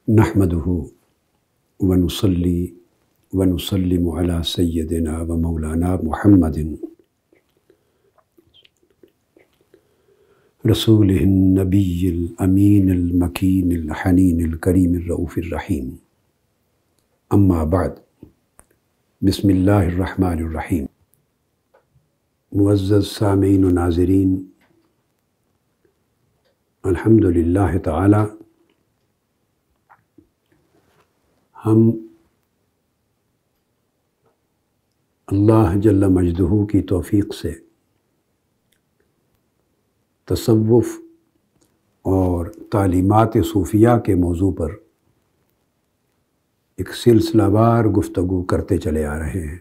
نحمدہ ونصلی ونسلم علی سیدنا و مولانا محمد رسولہ النبی الامین المکین الحنین الکریم الرؤوف الرحیم اما بعد بسم اللہ الرحمن الرحیم۔ معزز سامعین و ناظرین، الحمدللہ تعالی ہم اللہ جل مجدہ کی توفیق سے تصوف اور تعلیمات صوفیہ کے موضوع پر ایک سلسلہ وار گفتگو کرتے چلے آ رہے ہیں۔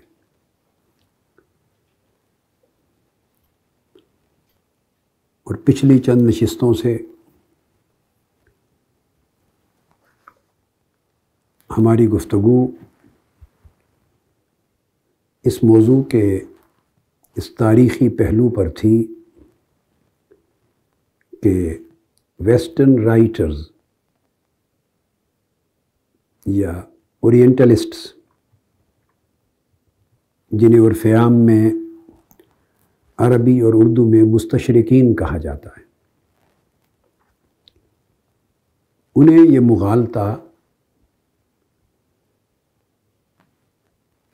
اور پچھلی چند نشستوں سے ہماری گفتگو اس موضوع کے اس تاریخی پہلو پر تھی کہ ویسٹرن رائٹرز یا اورینٹلسٹس، جنہیں عرف عام میں عربی اور اردو میں مستشرقین کہا جاتا ہے، انہیں یہ مغالطہ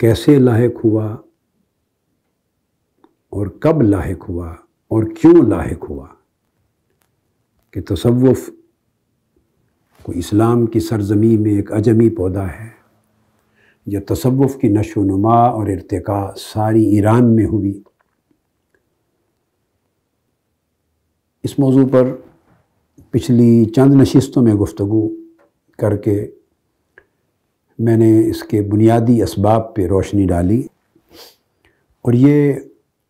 کیسے لاحق ہوا اور کب لاحق ہوا اور کیوں لاحق ہوا کہ تصوف کو اسلام کی سرزمین میں ایک عجمی پودا ہے، یا تصوف کی نشو و نما اور ارتقاء ساری ایران میں ہوئی۔ اس موضوع پر پچھلی چند نشستوں میں گفتگو کر کے میں نے اس کے بنیادی اسباب پہ روشنی ڈالی اور یہ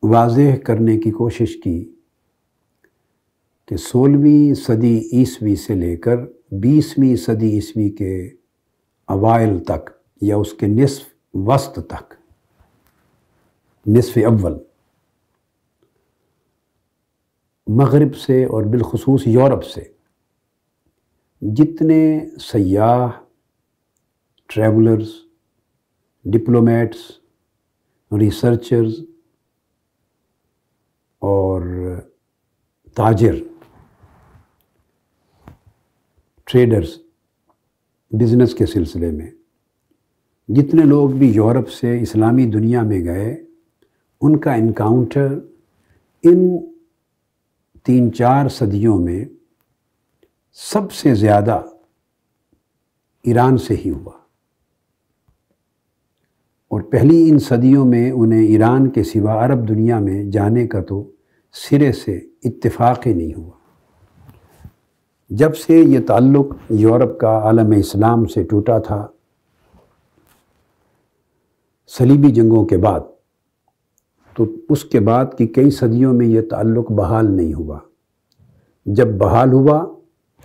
واضح کرنے کی کوشش کی کہ 16ویں صدی عیسوی سے لے کر 20ویں صدی عیسوی کے اوائل تک یا اس کے نصف وسط تک، نصف اول، مغرب سے اور بالخصوص یورپ سے جتنے سیاح، ٹریولرز، ڈپلومیٹس، ریسرچرز اور تاجر، ٹریڈرز، بزنس کے سلسلے میں جتنے لوگ بھی یورپ سے اسلامی دنیا میں گئے، ان کا انکاؤنٹر ان 3-4 صدیوں میں سب سے زیادہ ایران سے ہی ہوا، اور پہلی ان صدیوں میں انہیں ایران کے سوا عرب دنیا میں جانے کا تو سرے سے اتفاق ہی نہیں ہوا۔ جب سے یہ تعلق یورپ کا عالم اسلام سے ٹوٹا تھا صلیبی جنگوں کے بعد، تو اس کے بعد کی کئی صدیوں میں یہ تعلق بحال نہیں ہوا۔ جب بحال ہوا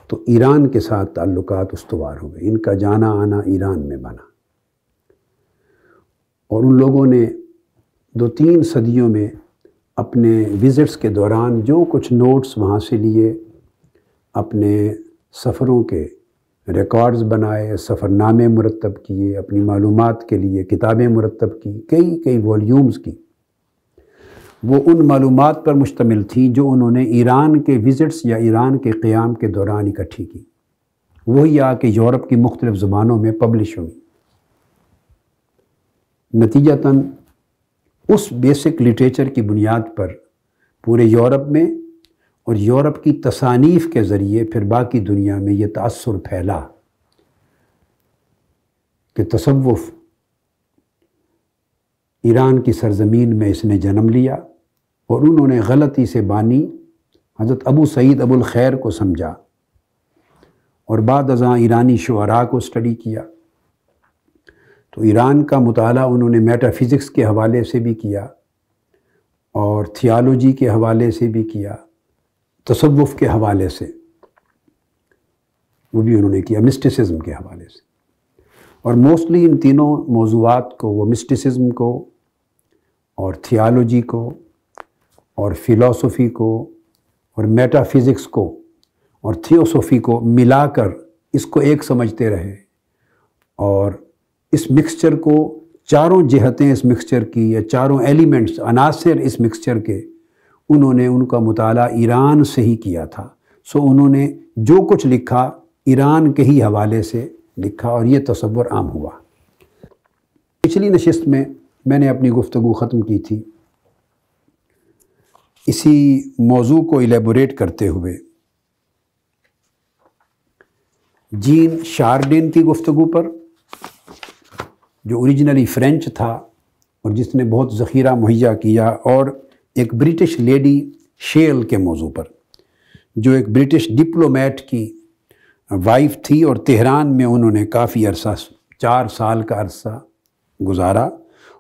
تو ایران کے ساتھ تعلقات استوار ہو گئے، ان کا جانا آنا ایران میں بنا، اور ان لوگوں نے 2-3 صدیوں میں اپنے وزٹس کے دوران جو کچھ نوٹس وہاں سے لیے، اپنے سفروں کے ریکارڈز بنائے، سفر نامے مرتب کیے، اپنی معلومات کے لیے کتابیں مرتب کی، کئی والیومز کی، وہ ان معلومات پر مشتمل تھیں جو انہوں نے ایران کے وزٹس یا ایران کے قیام کے دوران اکٹھی کی، وہی آ کے یورپ کی مختلف زبانوں میں پبلش ہوئی۔ نتیجتاً اس بیسک لٹریچر کی بنیاد پر پورے یورپ میں اور یورپ کی تصانیف کے ذریعے پھر باقی دنیا میں یہ تأثر پھیلا کہ تصوف ایران کی سرزمین میں اس نے جنم لیا، اور انہوں نے غلطی سے بانی حضرت ابو سعید ابو الخیر کو سمجھا، اور بعد ازاں ایرانی شعراء کو اسٹڈی کیا۔ تو ایران کا مطالعہ انہوں نے میٹا فزکس کے حوالے سے بھی کیا، اور تھیالوجی کے حوالے سے بھی کیا، تصوف کے حوالے سے وہ بھی انہوں نے کیا، مسٹسزم کے حوالے سے، اور موسٹلی ان تینوں موضوعات کو، وہ مسٹسزم کو اور تھیالوجی کو اور فلسفی کو اور میٹا فزکس کو اور تھیوسوفی کو ملا کر اس کو ایک سمجھتے رہے اور اس مکسچر کو چاروں جہتیں اس مکسچر کی یا چاروں ایلیمنٹس عناصر اس مکسچر کے انہوں نے ان کا مطالعہ ایران سے ہی کیا تھا. سو انہوں نے جو کچھ لکھا ایران کے ہی حوالے سے لکھا اور یہ تصور عام ہوا. پچھلی نشست میں نے اپنی گفتگو ختم کی تھی اسی موضوع کو ایلیبوریٹ کرتے ہوئے جین شارڈین کی گفتگو پر، جو اوریجنلی فرینچ تھا اور جس نے بہت ذخیرہ مہیا کیا، اور ایک برٹش لیڈی شیل کے موضوع پر جو ایک برٹش ڈپلومیٹ کی وائف تھی اور تہران میں انہوں نے کافی عرصہ 4 سال کا عرصہ گزارا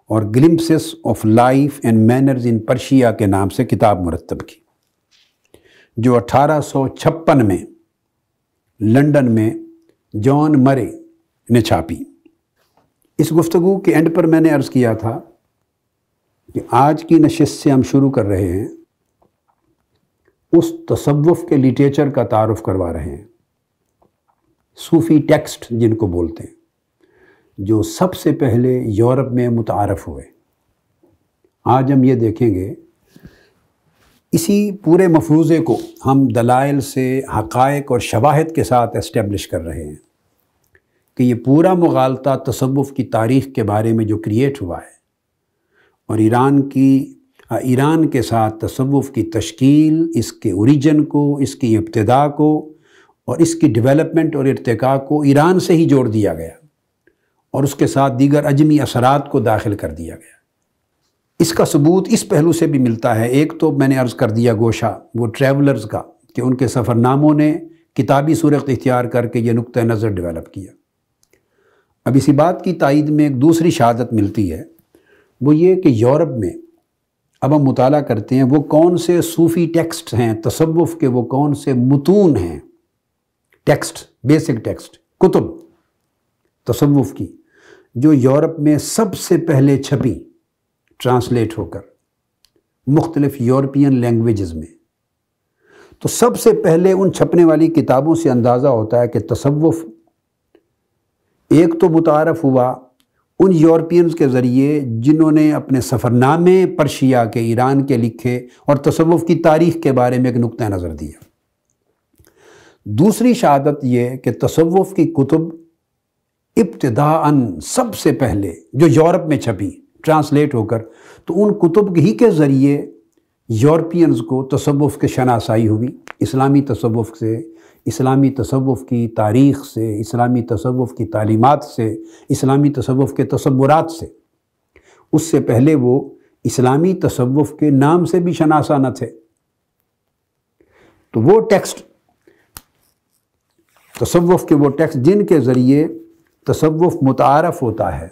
اور glimpses of life and manners in Persia کے نام سے کتاب مرتب کی، جو 1856 میں لنڈن میں جان مرے نے چھاپی. اس گفتگو کے اینڈ پر میں نے عرض کیا تھا کہ آج کی نشست سے ہم شروع کر رہے ہیں، اس تصوف کے لٹریچر کا تعارف کروا رہے ہیں، صوفی ٹیکسٹ جن کو بولتے ہیں، جو سب سے پہلے یورپ میں متعارف ہوئے. آج ہم یہ دیکھیں گے، اسی پورے مفروضے کو ہم دلائل سے، حقائق اور شواہد کے ساتھ اسٹیبلش کر رہے ہیں کہ یہ پورا مغالطہ تصوف کی تاریخ کے بارے میں جو کریٹ ہوا ہے اور ایران کے ساتھ تصوف کی تشکیل، اس کے اوریجن کو، اس کی ابتدا کو اور اس کی ڈیولپمنٹ اور ارتقاء کو ایران سے ہی جوڑ دیا گیا اور اس کے ساتھ دیگر عجمی اثرات کو داخل کر دیا گیا. اس کا ثبوت اس پہلو سے بھی ملتا ہے. ایک تو میں نے عرض کر دیا گوشہ وہ ٹریولرز کا، کہ ان کے سفر ناموں نے کتابی صورت اختیار کر کے یہ نقطہ نظر ڈیولپ کیا. اب اسی بات کی تائید میں ایک دوسری شہادت ملتی ہے، وہ یہ کہ یورپ میں اب ہم مطالعہ کرتے ہیں وہ کون سے صوفی ٹیکسٹ ہیں تصوف کے، وہ کون سے متون ہیں، ٹیکسٹ، بیسک ٹیکسٹ، کتب تصوف کی، جو یورپ میں سب سے پہلے چھپی ٹرانسلیٹ ہو کر مختلف یورپین لینگویجز میں. تو سب سے پہلے ان چھپنے والی کتابوں سے اندازہ ہوتا ہے کہ تصوف ایک تو متعارف ہوا ان یورپینز کے ذریعے جنہوں نے اپنے سفرنامے پرشیا کے، ایران کے لکھے اور تصوف کی تاریخ کے بارے میں ایک نقطہ نظر دیا. دوسری شہادت یہ کہ تصوف کی کتب ابتداءً سب سے پہلے جو یورپ میں چھپی ٹرانسلیٹ ہو کر، تو ان کتب ہی کے ذریعے یورپینز کو تصوف کے شناسائی ہوئی، اسلامی تصوف سے، اسلامی تصوف کی تاریخ سے، اسلامی تصوف کی تعلیمات سے، اسلامی تصوف کے تصورات سے. اس سے پہلے وہ اسلامی تصوف کے نام سے بھی شناسا نہ تھے. تو وہ ٹیکسٹ، تصوف کے وہ ٹیکسٹ جن کے ذریعے تصوف متعارف ہوتا ہے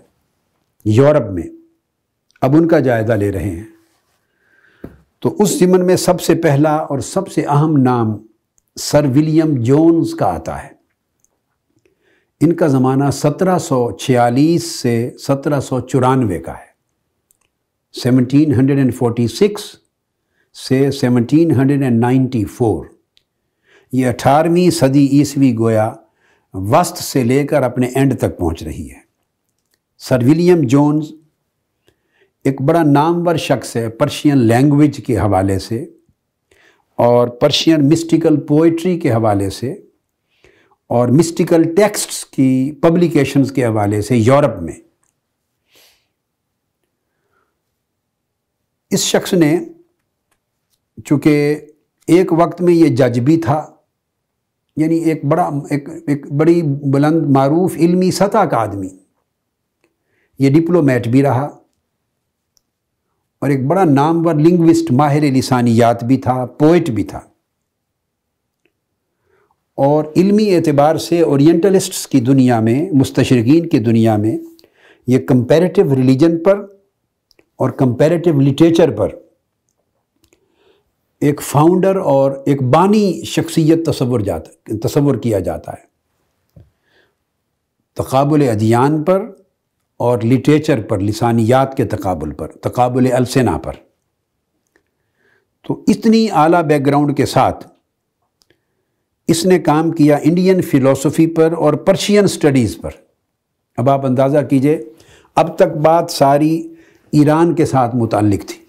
یورپ میں، اب ان کا جائزہ لے رہے ہیں. تو اس ضمن میں سب سے پہلا اور سب سے اہم نام سر ولیم جونز کا آتا ہے. ان کا زمانہ 1746 سے 1794 کا ہے، 1746 سے 1794. یہ 18ویں صدی عیسوی گویا وسط سے لے کر اپنے اینڈ تک پہنچ رہی ہے. سر ولیم جونز ایک بڑا نامور شخص ہے پرشین لینگویج کے حوالے سے اور پرشین مسٹیکل پوئٹری کے حوالے سے اور مسٹیکل ٹیکسٹس کی پبلیکیشنز کے حوالے سے یورپ میں. اس شخص نے، چونکہ ایک وقت میں یہ جج بھی تھا، یعنی ایک بڑی بلند معروف علمی سطح کا آدمی، یہ ڈپلومیٹ بھی رہا اور ایک بڑا نامور لنگوسٹ، ماہر لسانیات بھی تھا، پوئٹ بھی تھا، اور علمی اعتبار سے اورینٹلسٹس کی دنیا میں، مستشرقین کی دنیا میں یہ کمپیریٹیو ریلیجن پر اور کمپیریٹیو لٹریچر پر ایک فاؤنڈر اور ایک بانی شخصیت تصور کیا جاتا ہے. تقابل ادیان پر اور لٹریچر پر، لسانیات کے تقابل پر، تقابل السنہ پر. تو اتنی اعلیٰ بیک گراؤنڈ کے ساتھ اس نے کام کیا انڈین فلسفی پر اور پرشین سٹڈیز پر۔ اب آپ اندازہ کیجئے، اب تک بات ساری ایران کے ساتھ متعلق تھی۔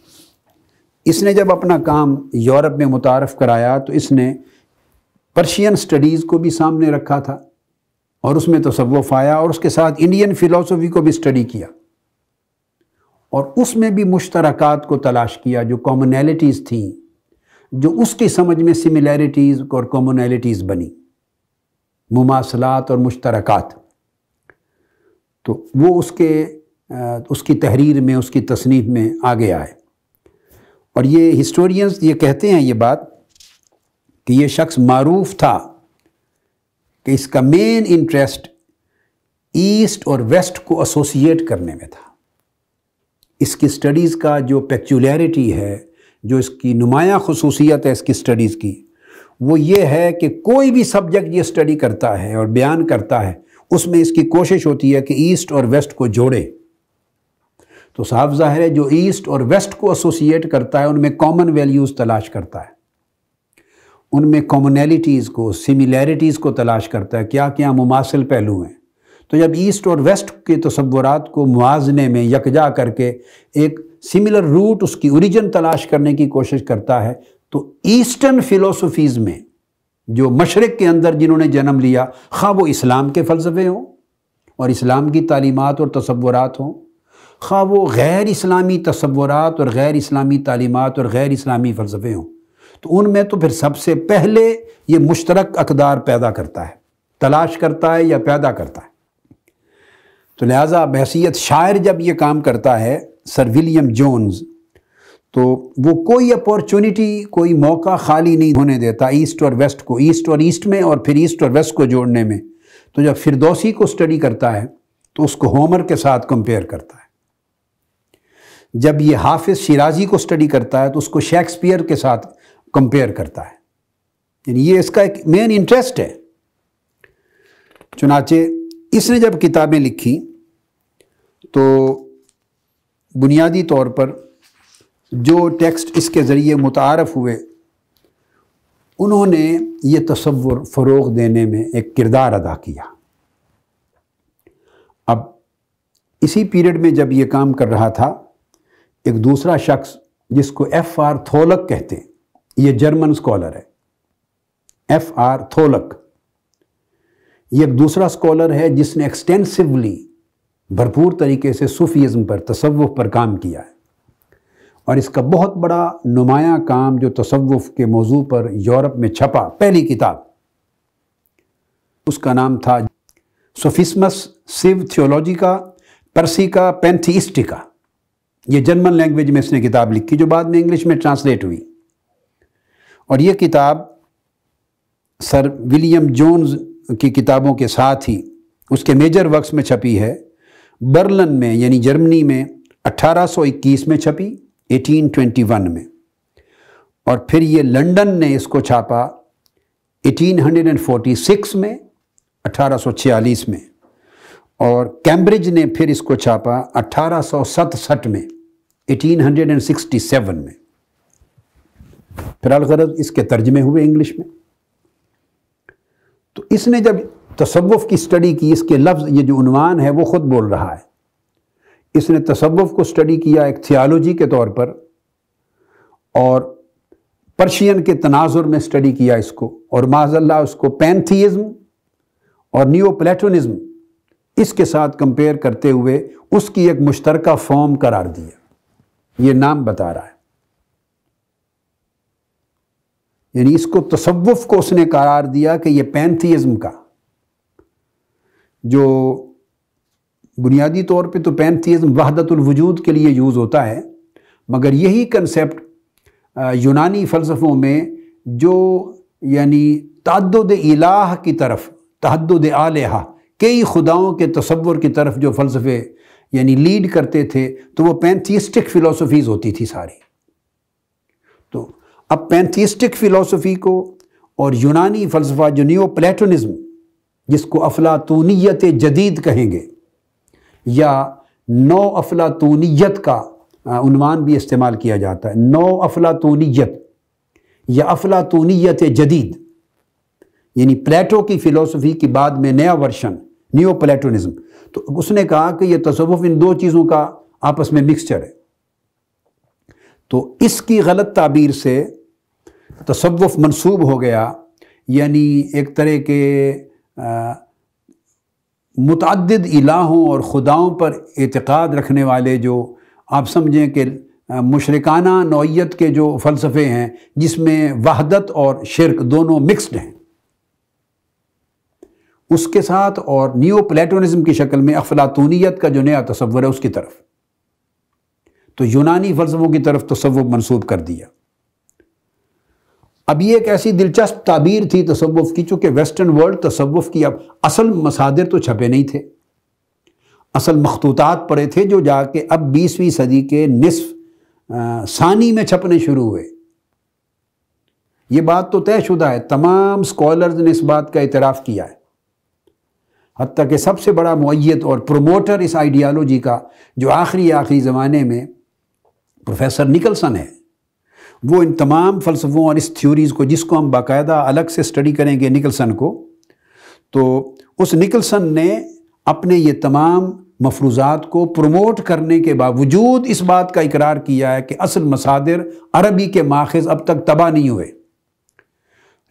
اس نے جب اپنا کام یورپ میں متعارف کرایا تو اس نے پرشین سٹڈیز کو بھی سامنے رکھا تھا اور اس میں تصوف آیا، اور اس کے ساتھ انڈین فلسفی کو بھی سٹڈی کیا اور اس میں بھی مشترکات کو تلاش کیا، جو کامنیلٹیز تھیں، جو اس کی سمجھ میں سملیرٹیز اور کامنیلٹیز بنی، مماثلات اور مشترکات۔ تو وہ اس کی تحریر میں، اس کی تصنیف میں آگے آئے۔ اور یہ ہسٹورینز یہ کہتے ہیں یہ بات کہ یہ شخص معروف تھا کہ اس کا مین انٹرسٹ ایسٹ اور ویسٹ کو ایسوسیٹ کرنے میں تھا۔ اس کی سٹڈیز کا جو پیکچولیرٹی ہے، جو اس کی نمایاں خصوصیت ہے اس کی سٹڈیز کی، وہ یہ ہے کہ کوئی بھی سبجیکٹ یہ سٹڈی کرتا ہے اور بیان کرتا ہے، اس میں اس کی کوشش ہوتی ہے کہ ایسٹ اور ویسٹ کو جوڑے۔ تو صاف ظاہر ہے جو ایسٹ اور ویسٹ کو ایسوسیٹ کرتا ہے ان میں کامن ویلیوز تلاش کرتا ہے، ان میں کامنیلٹیز کو، سملیرٹیز کو تلاش کرتا ہے، کیا کیا مماثل پہلو ہیں۔ تو جب ایسٹ اور ویسٹ کے تصورات کو موازنے میں یکجا کر کے ایک سملر روٹ، اس کی اوریجن تلاش کرنے کی کوشش کرتا ہے، تو ایسٹرن فلسفیز میں جو مشرق کے اندر جنہوں نے جنم لیا، خواہ وہ اسلام کے فلسفے ہوں اور اسلام کی تعلیمات اور تصورات ہوں، خواہ وہ غیر اسلامی تصورات اور غیر اسلامی تعلیمات اور غیر اسلامی فلسفے ہوں، تو ان میں تو پھر سب سے پہلے یہ مشترک اقدار پیدا کرتا ہے، تلاش کرتا ہے یا پیدا کرتا ہے۔ تو لہٰذا بحیثیت شاعر جب یہ کام کرتا ہے سر ولیم جونز، تو وہ کوئی اپورچونٹی، کوئی موقع خالی نہیں ہونے دیتا ایسٹ اور ویسٹ کو، ایسٹ اور ایسٹ میں اور پھر ایسٹ اور ویسٹ کو جوڑنے میں۔ تو جب فردوسی کو سٹڈی کرتا ہے تو اس کو ہومر کے ساتھ کمپیئر کرتا ہے، جب یہ حافظ شیرازی کو سٹڈی کرتا ہے تو اس کو شیکسپیئر کے ساتھ کمپیئر کرتا ہے، یعنی یہ اس کا ایک مین انٹرسٹ ہے۔ چنانچہ اس نے جب کتابیں لکھی تو بنیادی طور پر جو ٹیکسٹ اس کے ذریعے متعارف ہوئے، انہوں نے یہ تصور فروغ دینے میں ایک کردار ادا کیا۔ اب اسی پیریڈ میں جب یہ کام کر رہا تھا، ایک دوسرا شخص جس کو ایف آر تھولک کہتے ہیں، یہ جرمن سکولر ہے، ایف آر تھولک، یہ ایک دوسرا سکولر ہے جس نے ایکسٹینسولی، بھرپور طریقے سے صوفیزم پر، تصوف پر کام کیا ہے، اور اس کا بہت بڑا نمایاں کام جو تصوف کے موضوع پر یورپ میں چھپا، پہلی کتاب، اس کا نام تھا سوفسمس سیو تھیولوجیکا پرسیکا پینتھیسٹیکا۔ یہ جرمن لینگویج میں اس نے کتاب لکھی جو بعد میں انگلش میں ٹرانسلیٹ ہوئی، اور یہ کتاب سر ولیم جونز کی کتابوں کے ساتھ ہی اس کے میجر ورکس میں چھپی ہے۔ برلن میں یعنی جرمنی میں 1821 میں چھپی، 1821 میں، اور پھر یہ لنڈن نے اس کو چھاپا 1846 میں، 1846 میں، اور کیمبرج نے پھر اس کو چھاپا 1867 میں، 1867 میں۔ پھر الغرض اس کے ترجمے ہوئے انگلش میں۔ تو اس نے جب تصوف کی سٹڈی کی، اس کے لفظ، یہ جو عنوان ہے وہ خود بول رہا ہے، اس نے تصوف کو سٹڈی کیا ایک تھیالوجی کے طور پر، اور پرشین کے تناظر میں سٹڈی کیا اس کو، اور معاذ اللہ اس کو پینتھیزم اور نیو پلیٹونزم اس کے ساتھ کمپیئر کرتے ہوئے اس کی ایک مشترکہ فارم قرار دیا، یہ نام بتا رہا ہے۔ یعنی اس کو تصوف کو اس نے قرار دیا کہ یہ پینتھیزم کا، جو بنیادی طور پہ تو پینتھیزم وحدت الوجود کے لیے یوز ہوتا ہے، مگر یہی کنسیپٹ یونانی فلسفوں میں جو یعنی تعدد الہ کی طرف، تعدد آلہہ، کئی خداؤں کے تصور کی طرف جو فلسفے یعنی لیڈ کرتے تھے، تو وہ پینتھیسٹک فلسفیز ہوتی تھی ساری۔ تو اب پینتھیسٹک فلسفی کو اور یونانی فلسفہ جو نیو پلیٹونزم، جس کو افلاطونیت جدید کہیں گے، یا نو افلاطونیت کا عنوان بھی استعمال کیا جاتا ہے، نو افلاطونیت یا افلاطونیت جدید، یعنی پلیٹو کی فلسفی کی بعد میں نیا ورژن نیو پلیٹونزم، تو اس نے کہا کہ یہ تصوف ان دو چیزوں کا آپس میں مکسچر ہے۔ تو اس کی غلط تعبیر سے تصوف منسوب ہو گیا، یعنی ایک طرح کے متعدد الہوں اور خداؤں پر اعتقاد رکھنے والے، جو آپ سمجھیں کہ مشرکانہ نوعیت کے جو فلسفے ہیں جس میں وحدت اور شرک دونوں مکسڈ ہیں، اس کے ساتھ، اور نیو پلیٹونزم کی شکل میں افلاطونیت کا جو نیا تصور ہے اس کی طرف، تو یونانی فلسفوں کی طرف تصوف منسوب کر دیا۔ اب یہ ایک ایسی دلچسپ تعبیر تھی تصوف کی، چونکہ ویسٹرن ورلڈ تصوف کی اب اصل مصادر تو چھپے نہیں تھے، اصل مخطوطات پڑے تھے جو جا کے اب 20ویں صدی کے نصف ثانی میں چھپنے شروع ہوئے۔ یہ بات تو طے شدہ ہے، تمام اسکالرز نے اس بات کا اعتراف کیا ہے، حتیٰ کہ سب سے بڑا مؤید اور پروموٹر اس آئیڈیالوجی کا جو آخری زمانے میں پروفیسر نکلسن ہے، وہ ان تمام فلسفوں اور اس تھیوریز کو، جس کو ہم باقاعدہ الگ سے اسٹڈی کریں گے نکلسن کو، تو اس نکلسن نے اپنے یہ تمام مفروضات کو پروموٹ کرنے کے باوجود اس بات کا اقرار کیا ہے کہ اصل مصادر عربی کے ماخذ اب تک تباہ نہیں ہوئے،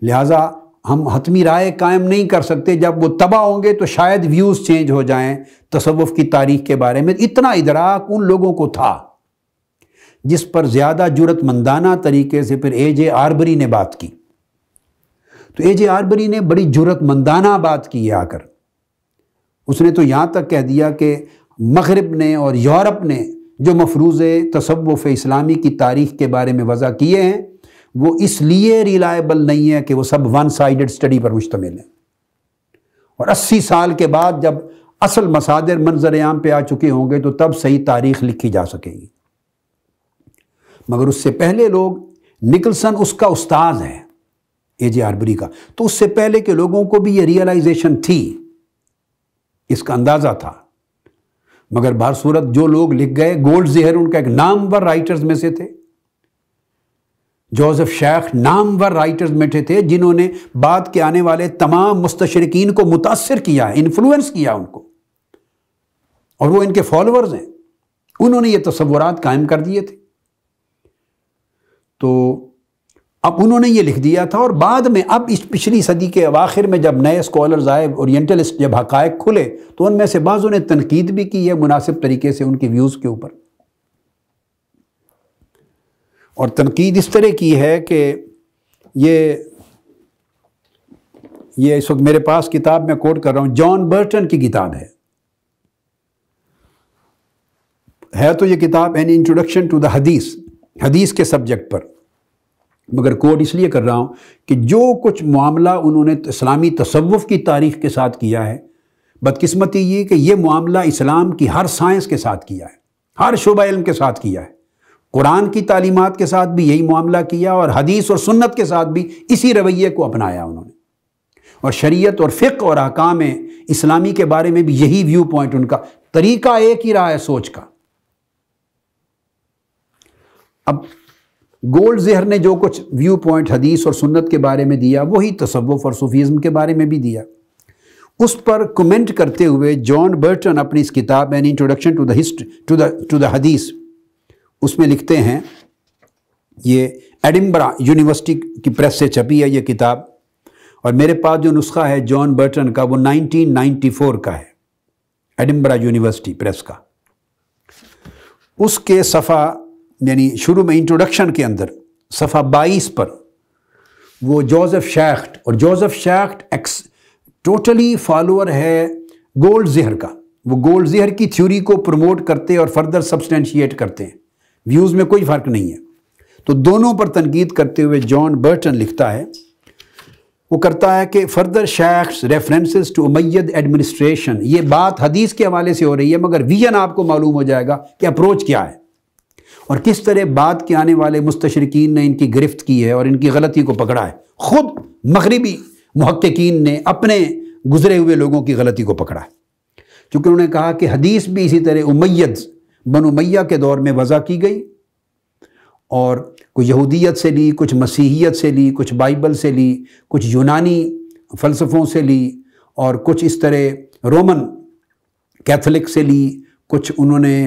لہٰذا ہم حتمی رائے قائم نہیں کر سکتے، جب وہ تباہ ہوں گے تو شاید ویوز چینج ہو جائیں تصوف کی تاریخ کے بارے میں۔ اتنا ادراک ان لوگوں کو تھا، جس پر زیادہ جرت مندانہ طریقے سے پھر اے جے آربری نے بات کی۔ تو اے جے آربری نے بڑی جرت مندانہ بات کی ہے آ کر، اس نے تو یہاں تک کہہ دیا کہ مغرب نے اور یورپ نے جو مفروضے تصوف اسلامی کی تاریخ کے بارے میں وضع کیے ہیں وہ اس لیے ریلائبل نہیں ہے کہ وہ سب ون سائیڈڈ سٹڈی پر مشتمل ہیں، اور 80 سال کے بعد جب اصل مصادر منظر عام پہ آ چکے ہوں گے تو تب صحیح تاریخ لکھی جا سکے گی۔ مگر اس سے پہلے لوگ، نکلسن اس کا استاذ ہے اے جے آربری کا، تو اس سے پہلے کے لوگوں کو بھی یہ ریئلائزیشن تھی، اس کا اندازہ تھا، مگر بہر صورت جو لوگ لکھ گئے، گولڈ زہر ان کا ایک نامور رائٹرز میں سے تھے، جوزف شیخ نامور رائٹرز میں تھے جنہوں نے بعد کے آنے والے تمام مستشرقین کو متاثر کیا ہے، انفلوئنس کیا ان کو، اور وہ ان کے فالوورز ہیں، انہوں نے یہ تصورات قائم کر دیے تھے۔ تو اب انہوں نے یہ لکھ دیا تھا، اور بعد میں اب اس پچھلی صدی کے اواخر میں جب نئے اسکالرز آئے، اورینٹلسٹ، جب حقائق کھلے تو ان میں سے بعضوں نے تنقید بھی کی ہے مناسب طریقے سے ان کی ویوز کے اوپر، اور تنقید اس طرح کی ہے کہ یہ اس وقت میرے پاس کتاب میں کوٹ کر رہا ہوں، جان برٹن کی کتاب ہے تو یہ کتاب این انٹروڈکشن ٹو دا حدیث کے سبجیکٹ پر، مگر کوٹ اس لیے کر رہا ہوں کہ جو کچھ معاملہ انہوں نے اسلامی تصوف کی تاریخ کے ساتھ کیا ہے، بدقسمتی یہ کہ یہ معاملہ اسلام کی ہر سائنس کے ساتھ کیا ہے، ہر شعبہ علم کے ساتھ کیا ہے، قرآن کی تعلیمات کے ساتھ بھی یہی معاملہ کیا، اور حدیث اور سنت کے ساتھ بھی اسی رویے کو اپنایا انہوں نے، اور شریعت اور فقہ اور احکام اسلامی کے بارے میں بھی یہی ویو پوائنٹ، ان کا طریقہ ایک ہی رہا ہے سوچ کا۔ اب گولڈ زہر نے جو کچھ ویو پوائنٹ حدیث اور سنت کے بارے میں دیا وہی تصوف اور صوفیزم کے بارے میں بھی دیا۔ اس پر کمنٹ کرتے ہوئے جان برٹن اپنی اس کتاب این انٹروڈکشن ٹو دا حدیث، اس میں لکھتے ہیں، یہ ایڈنبرا یونیورسٹی کی پریس سے چھپی ہے یہ کتاب، اور میرے پاس جو نسخہ ہے جان برٹن کا وہ 1994 کا ہے، ایڈنبرا یونیورسٹی پریس کا۔ اس کے صفحہ، یعنی شروع میں انٹروڈکشن کے اندر صفحہ 22 پر وہ جوزف شیخٹ، اور جوزف شیخٹ ٹوٹلی فالوور ہے گولڈ زہر کا، وہ گولڈ زہر کی تھیوری کو پروموٹ کرتے اور فردر سبسٹینشیٹ کرتے ہیں، ویوز میں کوئی فرق نہیں ہے۔ تو دونوں پر تنقید کرتے ہوئے جان برٹن لکھتا ہے، وہ کرتا ہے کہ فردر شیخس ریفرنسز ٹو امید ایڈمنسٹریشن، یہ بات حدیث کے حوالے سے ہو رہی ہے مگر ویژن آپ کو معلوم ہو جائے گا کہ اپروچ کیا ہے، اور کس طرح بعد کے آنے والے مستشرقین نے ان کی گرفت کی ہے اور ان کی غلطی کو پکڑا ہے، خود مغربی محققین نے اپنے گزرے ہوئے لوگوں کی غلطی کو پکڑا ہے، کیونکہ انہوں نے کہا کہ حدیث بھی اسی طرح امید بنو امیہ کے دور میں وضع کی گئی، اور کچھ یہودیت سے لی، کچھ مسیحیت سے لی، کچھ بائبل سے لی، کچھ یونانی فلسفوں سے لی اور کچھ اس طرح رومن کیتھولک سے لی، کچھ انہوں نے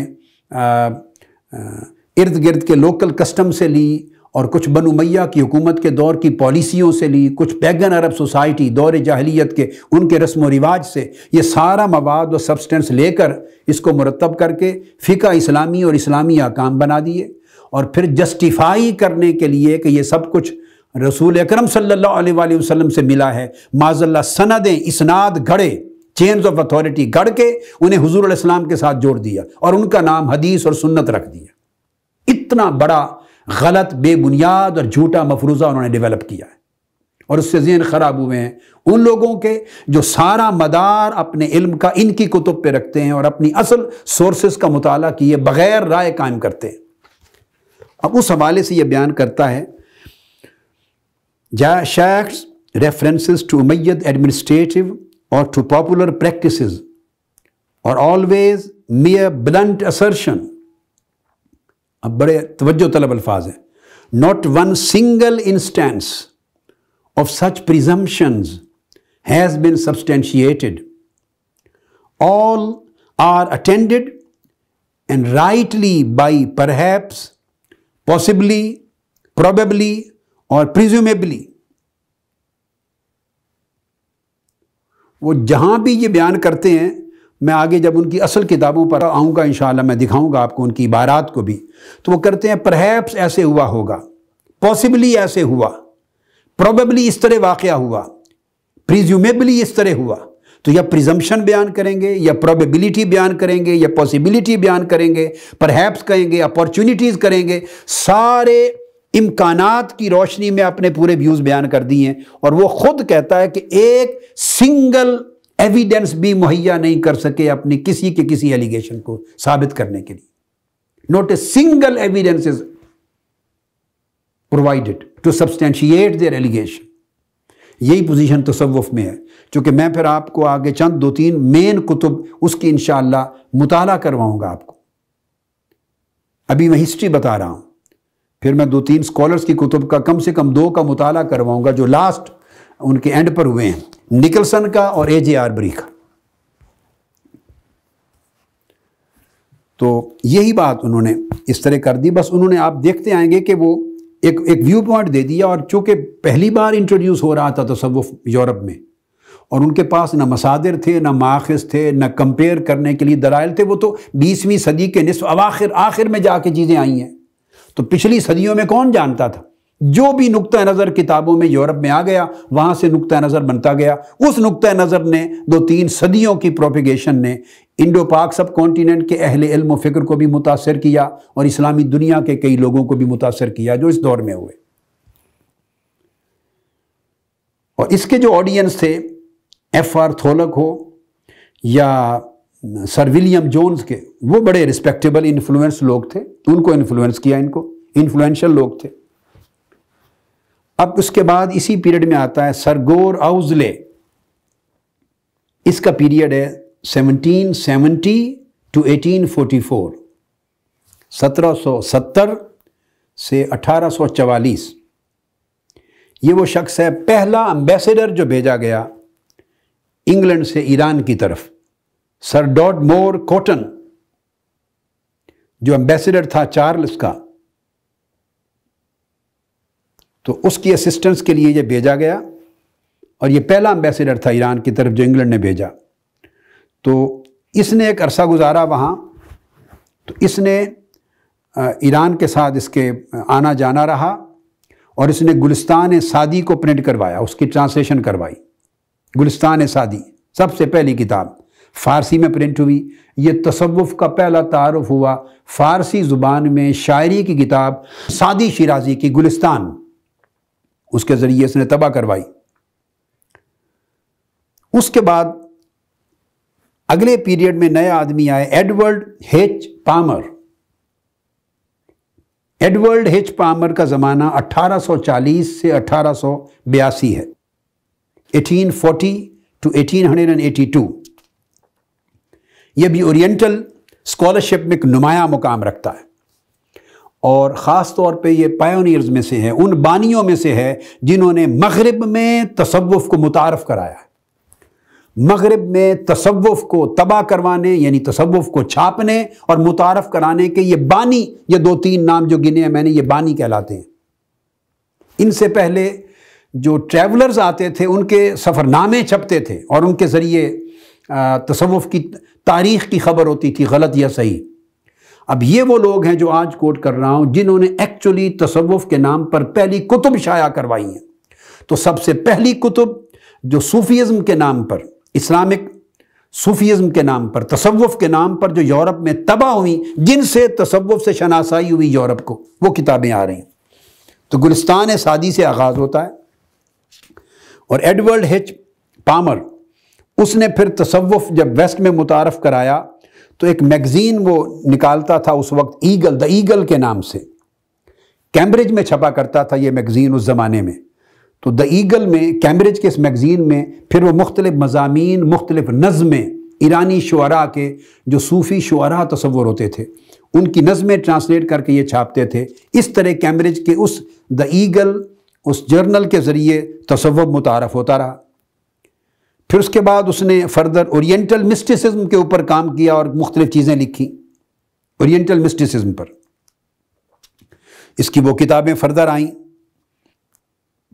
ارد گرد کے لوکل کسٹم سے لی، اور کچھ بنو امیہ کی حکومت کے دور کی پالیسیوں سے لی، کچھ پیگن عرب سوسائٹی دور جاہلیت کے ان کے رسم و رواج سے، یہ سارا مواد و سبسٹنس لے کر اس کو مرتب کر کے فقہ اسلامی اور اسلامی احکام بنا دیے، اور پھر جسٹیفائی کرنے کے لیے کہ یہ سب کچھ رسول اکرم صلی اللہ علیہ وآلہ وسلم سے ملا ہے، معاذ اللہ سندیں اسناد گھڑے، چینز آف اتھارٹی گھڑ کے انہیں حضور علیہ السلام کے ساتھ جوڑ دیا اور ان کا نام حدیث اور سنت رکھ دیا۔ اتنا بڑا غلط، بے بنیاد اور جھوٹا مفروضہ انہوں نے ڈیولپ کیا ہے، اور اس سے ذہن خراب ہوئے ہیں ان لوگوں کے جو سارا مدار اپنے علم کا ان کی کتب پہ رکھتے ہیں اور اپنی اصل سورسز کا مطالعہ کیے بغیر رائے قائم کرتے ہیں۔ اب اس حوالے سے یہ بیان کرتا ہے، شیخs references to Umayyad administrative or to popular practices are always mere blunt assertion. اب بڑے توجہ طلب الفاظ ہیں۔ Not one single instance of such presumptions has been substantiated. All are attended and rightly by perhaps, possibly, probably اور presumably۔ وہ جہاں بھی یہ بیان کرتے ہیں، میں آگے جب ان کی اصل کتابوں پر آؤں گا انشاءاللہ میں دکھاؤں گا آپ کو ان کی عبارات کو بھی، تو وہ کرتے ہیں perhaps ایسے ہوا ہوگا، possibly ایسے ہوا، probably اس طرح واقعہ ہوا، presumably اس طرح ہوا۔ تو یا presumption بیان کریں گے، یا probability بیان کریں گے، یا possibility بیان کریں گے، perhaps کہیں گے، opportunities کریں گے، سارے امکانات کی روشنی میں اپنے پورے ویوز بیان کر دی ہیں، اور وہ خود کہتا ہے کہ ایک سنگل ایویڈنس بھی مہیا نہیں کر سکے اپنی کسی کے کسی ایلیگیشن کو ثابت کرنے کے لیے۔ Note a single evidence is provided to substantiate their allegation. یہی پوزیشن تصوف میں ہے، چونکہ میں پھر آپ کو آگے چند دو تین مین کتب اس کی انشاءاللہ مطالعہ کرواؤں گا آپ کو۔ ابھی میں ہسٹری بتا رہا ہوں، پھر میں دو تین سکولرز کی کتب کا کم سے کم 2 کا مطالعہ کرواؤں گا جو لاسٹ ان کے اینڈ پر ہوئے ہیں، نکلسن کا اور اے جے آربری کا۔ تو یہی بات انہوں نے اس طرح کر دی، بس انہوں نے آپ دیکھتے آئیں گے کہ وہ ایک ویو پوائنٹ دے دیا، اور چونکہ پہلی بار انٹروڈیوس ہو رہا تھا تصوف یورپ میں، اور ان کے پاس نہ مصادر تھے، نہ ماخذ تھے، نہ کمپیئر کرنے کے لیے دلائل تھے، وہ تو 20ویں صدی کے نصف آخر میں جا کے چیزیں آئی ہیں۔ تو پچھلی صدیوں میں کون جانتا تھا؟ جو بھی نقطہ نظر کتابوں میں یورپ میں آ گیا، وہاں سے نقطہ نظر بنتا گیا۔ اس نقطہ نظر نے 2-3 صدیوں کی پروپیگیشن نے انڈو پاک سب کانٹیننٹ کے اہل علم و فکر کو بھی متاثر کیا، اور اسلامی دنیا کے کئی لوگوں کو بھی متاثر کیا جو اس دور میں ہوئے۔ اور اس کے جو آڈینس تھے، ایف آر تھولک ہو یا سر ولیم جونز کے، وہ بڑے رسپیکٹیبل انفلوئنس لوگ تھے، ان کو انفلوئنس کیا، ان کو انفلوئنشل لوگ تھے۔ اب اس کے بعد اسی پیریڈ میں آتا ہے سر گور آؤزلے، اس کا پیریڈ ہے 1770 to 1844، 1770 سے 1844۔ یہ وہ شخص ہے، پہلا امبیسڈر جو بھیجا گیا انگلینڈ سے ایران کی طرف، سر ڈاڈ مور کوٹن جو امبیسڈر تھا چارلس کا، تو اس کی اسسٹنس کے لیے یہ بھیجا گیا، اور یہ پہلا امبیسڈر تھا ایران کی طرف جو انگلینڈ نے بھیجا۔ تو اس نے ایک عرصہ گزارا وہاں، تو اس نے ایران کے ساتھ اس کے آنا جانا رہا، اور اس نے گلستان سعدی کو پرنٹ کروایا، اس کی ٹرانسلیشن کروائی۔ گلستان سعدی سب سے پہلی کتاب فارسی میں پرنٹ ہوئی۔ یہ تصوف کا پہلا تعارف ہوا فارسی زبان میں شاعری کی کتاب سعدی شیرازی کی گلستان، اس کے ذریعے اس نے طبع کروائی۔ اس کے بعد اگلے پیریڈ میں نئے آدمی آئے، ایڈورڈ ہیچ پامر۔ ایڈورڈ ہیچ پامر کا زمانہ 1840 سے 1882 ہے، 1840 to 1882۔ یہ بھی اورینٹل اسکالرشپ میں ایک نمایاں مقام رکھتا ہے، اور خاص طور پہ یہ پائونیئرز میں سے ہے، ان بانیوں میں سے ہے جنہوں نے مغرب میں تصوف کو متعارف کرایا ہے۔ مغرب میں تصوف کو تباہ کروانے، یعنی تصوف کو چھاپنے اور متعارف کرانے کے یہ بانی، یہ 2-3 نام جو گنے ہیں میں نے، یہ بانی کہلاتے ہیں۔ ان سے پہلے جو ٹریولرز آتے تھے ان کے سفر نامے چھپتے تھے اور ان کے ذریعے تصوف کی تاریخ کی خبر ہوتی تھی، غلط یا صحیح۔ اب یہ وہ لوگ ہیں جو آج کوٹ کر رہا ہوں جنہوں نے ایکچولی تصوف کے نام پر پہلی کتب شائع کروائی ہیں۔ تو سب سے پہلی کتب جو صوفیزم کے نام پر، اسلامک صوفیزم کے نام پر، تصوف کے نام پر جو یورپ میں تباہ ہوئی، جن سے تصوف سے شناسائی ہوئی یورپ کو، وہ کتابیں آ رہی ہیں۔ تو گلستان سعدی سے آغاز ہوتا ہے، اور ایڈورڈ ہچ پامر، اس نے پھر تصوف جب ویسٹ میں متعارف کرایا تو ایک میگزین وہ نکالتا تھا اس وقت، ایگل، دا ایگل کے نام سے، کیمبرج میں چھپا کرتا تھا یہ میگزین اس زمانے میں۔ تو دا ایگل میں، کیمبرج کے اس میگزین میں پھر وہ مختلف مضامین، مختلف نظمیں، ایرانی شعراء کے جو صوفی شعراء تصور ہوتے تھے ان کی نظمیں ٹرانسلیٹ کر کے یہ چھاپتے تھے۔ اس طرح کیمبرج کے اس دا ایگل، اس جرنل کے ذریعے تصوف متعارف ہوتا رہا۔ پھر اس کے بعد اس نے فردر اورینٹل مسٹسزم کے اوپر کام کیا اور مختلف چیزیں لکھی اورینٹل مسٹسزم پر، اس کی وہ کتابیں فردر آئیں۔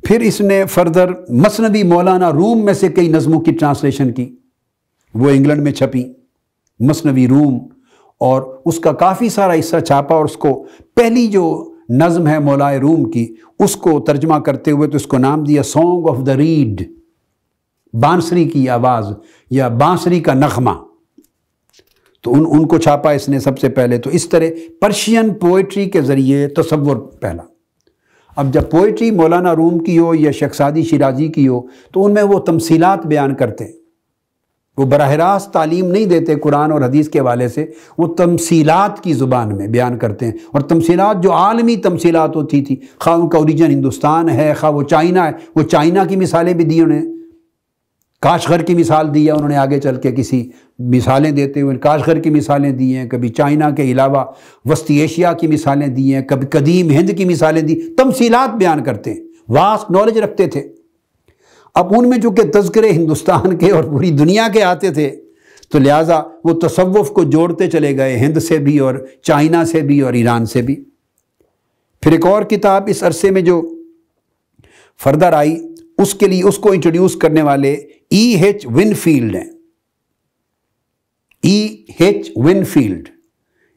پھر اس نے فردر مثنوی مولانا روم میں سے کئی نظموں کی ٹرانسلیشن کی، وہ انگلینڈ میں چھپی، مثنوی روم، اور اس کا کافی سارا حصہ چھاپا، اور اس کو پہلی جو نظم ہے مولائے روم کی، اس کو ترجمہ کرتے ہوئے تو اس کو نام دیا سانگ آف دا ریڈ، بانسری کی آواز یا بانسری کا نغمہ۔ تو ان کو چھاپا اس نے سب سے پہلے۔ تو اس طرح پرشین پوئٹری کے ذریعے تصور پہلا۔ اب جب پوئٹری مولانا روم کی ہو یا شیخ سعدی شیرازی کی ہو تو ان میں وہ تمثیلات بیان کرتے ہیں، وہ براہ راست تعلیم نہیں دیتے قرآن اور حدیث کے حوالے سے، وہ تمثیلات کی زبان میں بیان کرتے ہیں، اور تمثیلات جو عالمی تمثیلات ہوتی تھی، خواہ ان کا اوریجن ہندوستان ہے، خواہ وہ چائنا ہے، وہ چائنا کی مثالیں بھی دی انہیں، کاشغر کی مثال دی ہے انہوں نے، آگے چل کے کسی مثالیں دیتے ہوئے کاشغر کی مثالیں دی ہیں، کبھی چائنا کے علاوہ وسطی ایشیا کی مثالیں دی ہیں، کبھی قدیم ہند کی مثالیں دی، تمثیلات بیان کرتے ہیں، واسٹ نالج رکھتے تھے۔ اب ان میں چونکہ تذکرے ہندوستان کے اور پوری دنیا کے آتے تھے تو لہٰذا وہ تصوف کو جوڑتے چلے گئے، ہند سے بھی اور چائنا سے بھی اور ایران سے بھی۔ پھر ایک اور کتاب اس عرصے میں جو فردر آئی، اس کے لیے اس کو انٹروڈیوس کرنے والے ای ایچ ونفیلڈ ہیں۔ ای ایچ ونفیلڈ،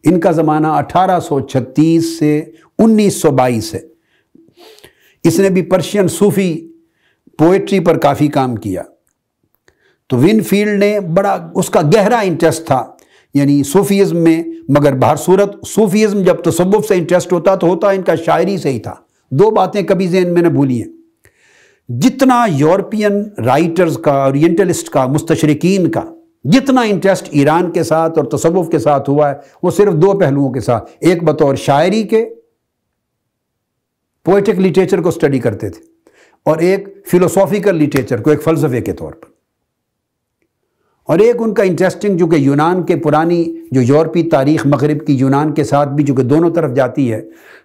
ان کا زمانہ 1836 سے 1922 ہے۔ اس نے بھی پرشین صوفی پوئٹری پر کافی کام کیا۔ تو ونفیلڈ نے بڑا، اس کا گہرا انٹرسٹ تھا یعنی صوفیزم میں، مگر بہر صورت صوفیزم جب تصوف سے انٹرسٹ ہوتا تو ہوتا ان کا شاعری سے ہی تھا۔ دو باتیں کبھی ذہن میں نہ بھولی ہیں، جتنا یورپین رائٹرز کا، اورینٹلسٹ کا، مستشرقین کا جتنا انٹرسٹ ایران کے ساتھ اور تصوف کے ساتھ ہوا ہے، وہ صرف دو پہلوؤں کے ساتھ، ایک بطور شاعری کے، پوئٹک لٹریچر کو سٹڈی کرتے تھے، اور ایک فلسافیکل لٹریچر کو، ایک فلسفے کے طور پر، اور ایک ان کا انٹرسٹنگ جو کہ یونان کے پرانی جو یورپی تاریخ مغرب کی یونان کے ساتھ بھی جو کہ دونوں طرف جاتی ہے،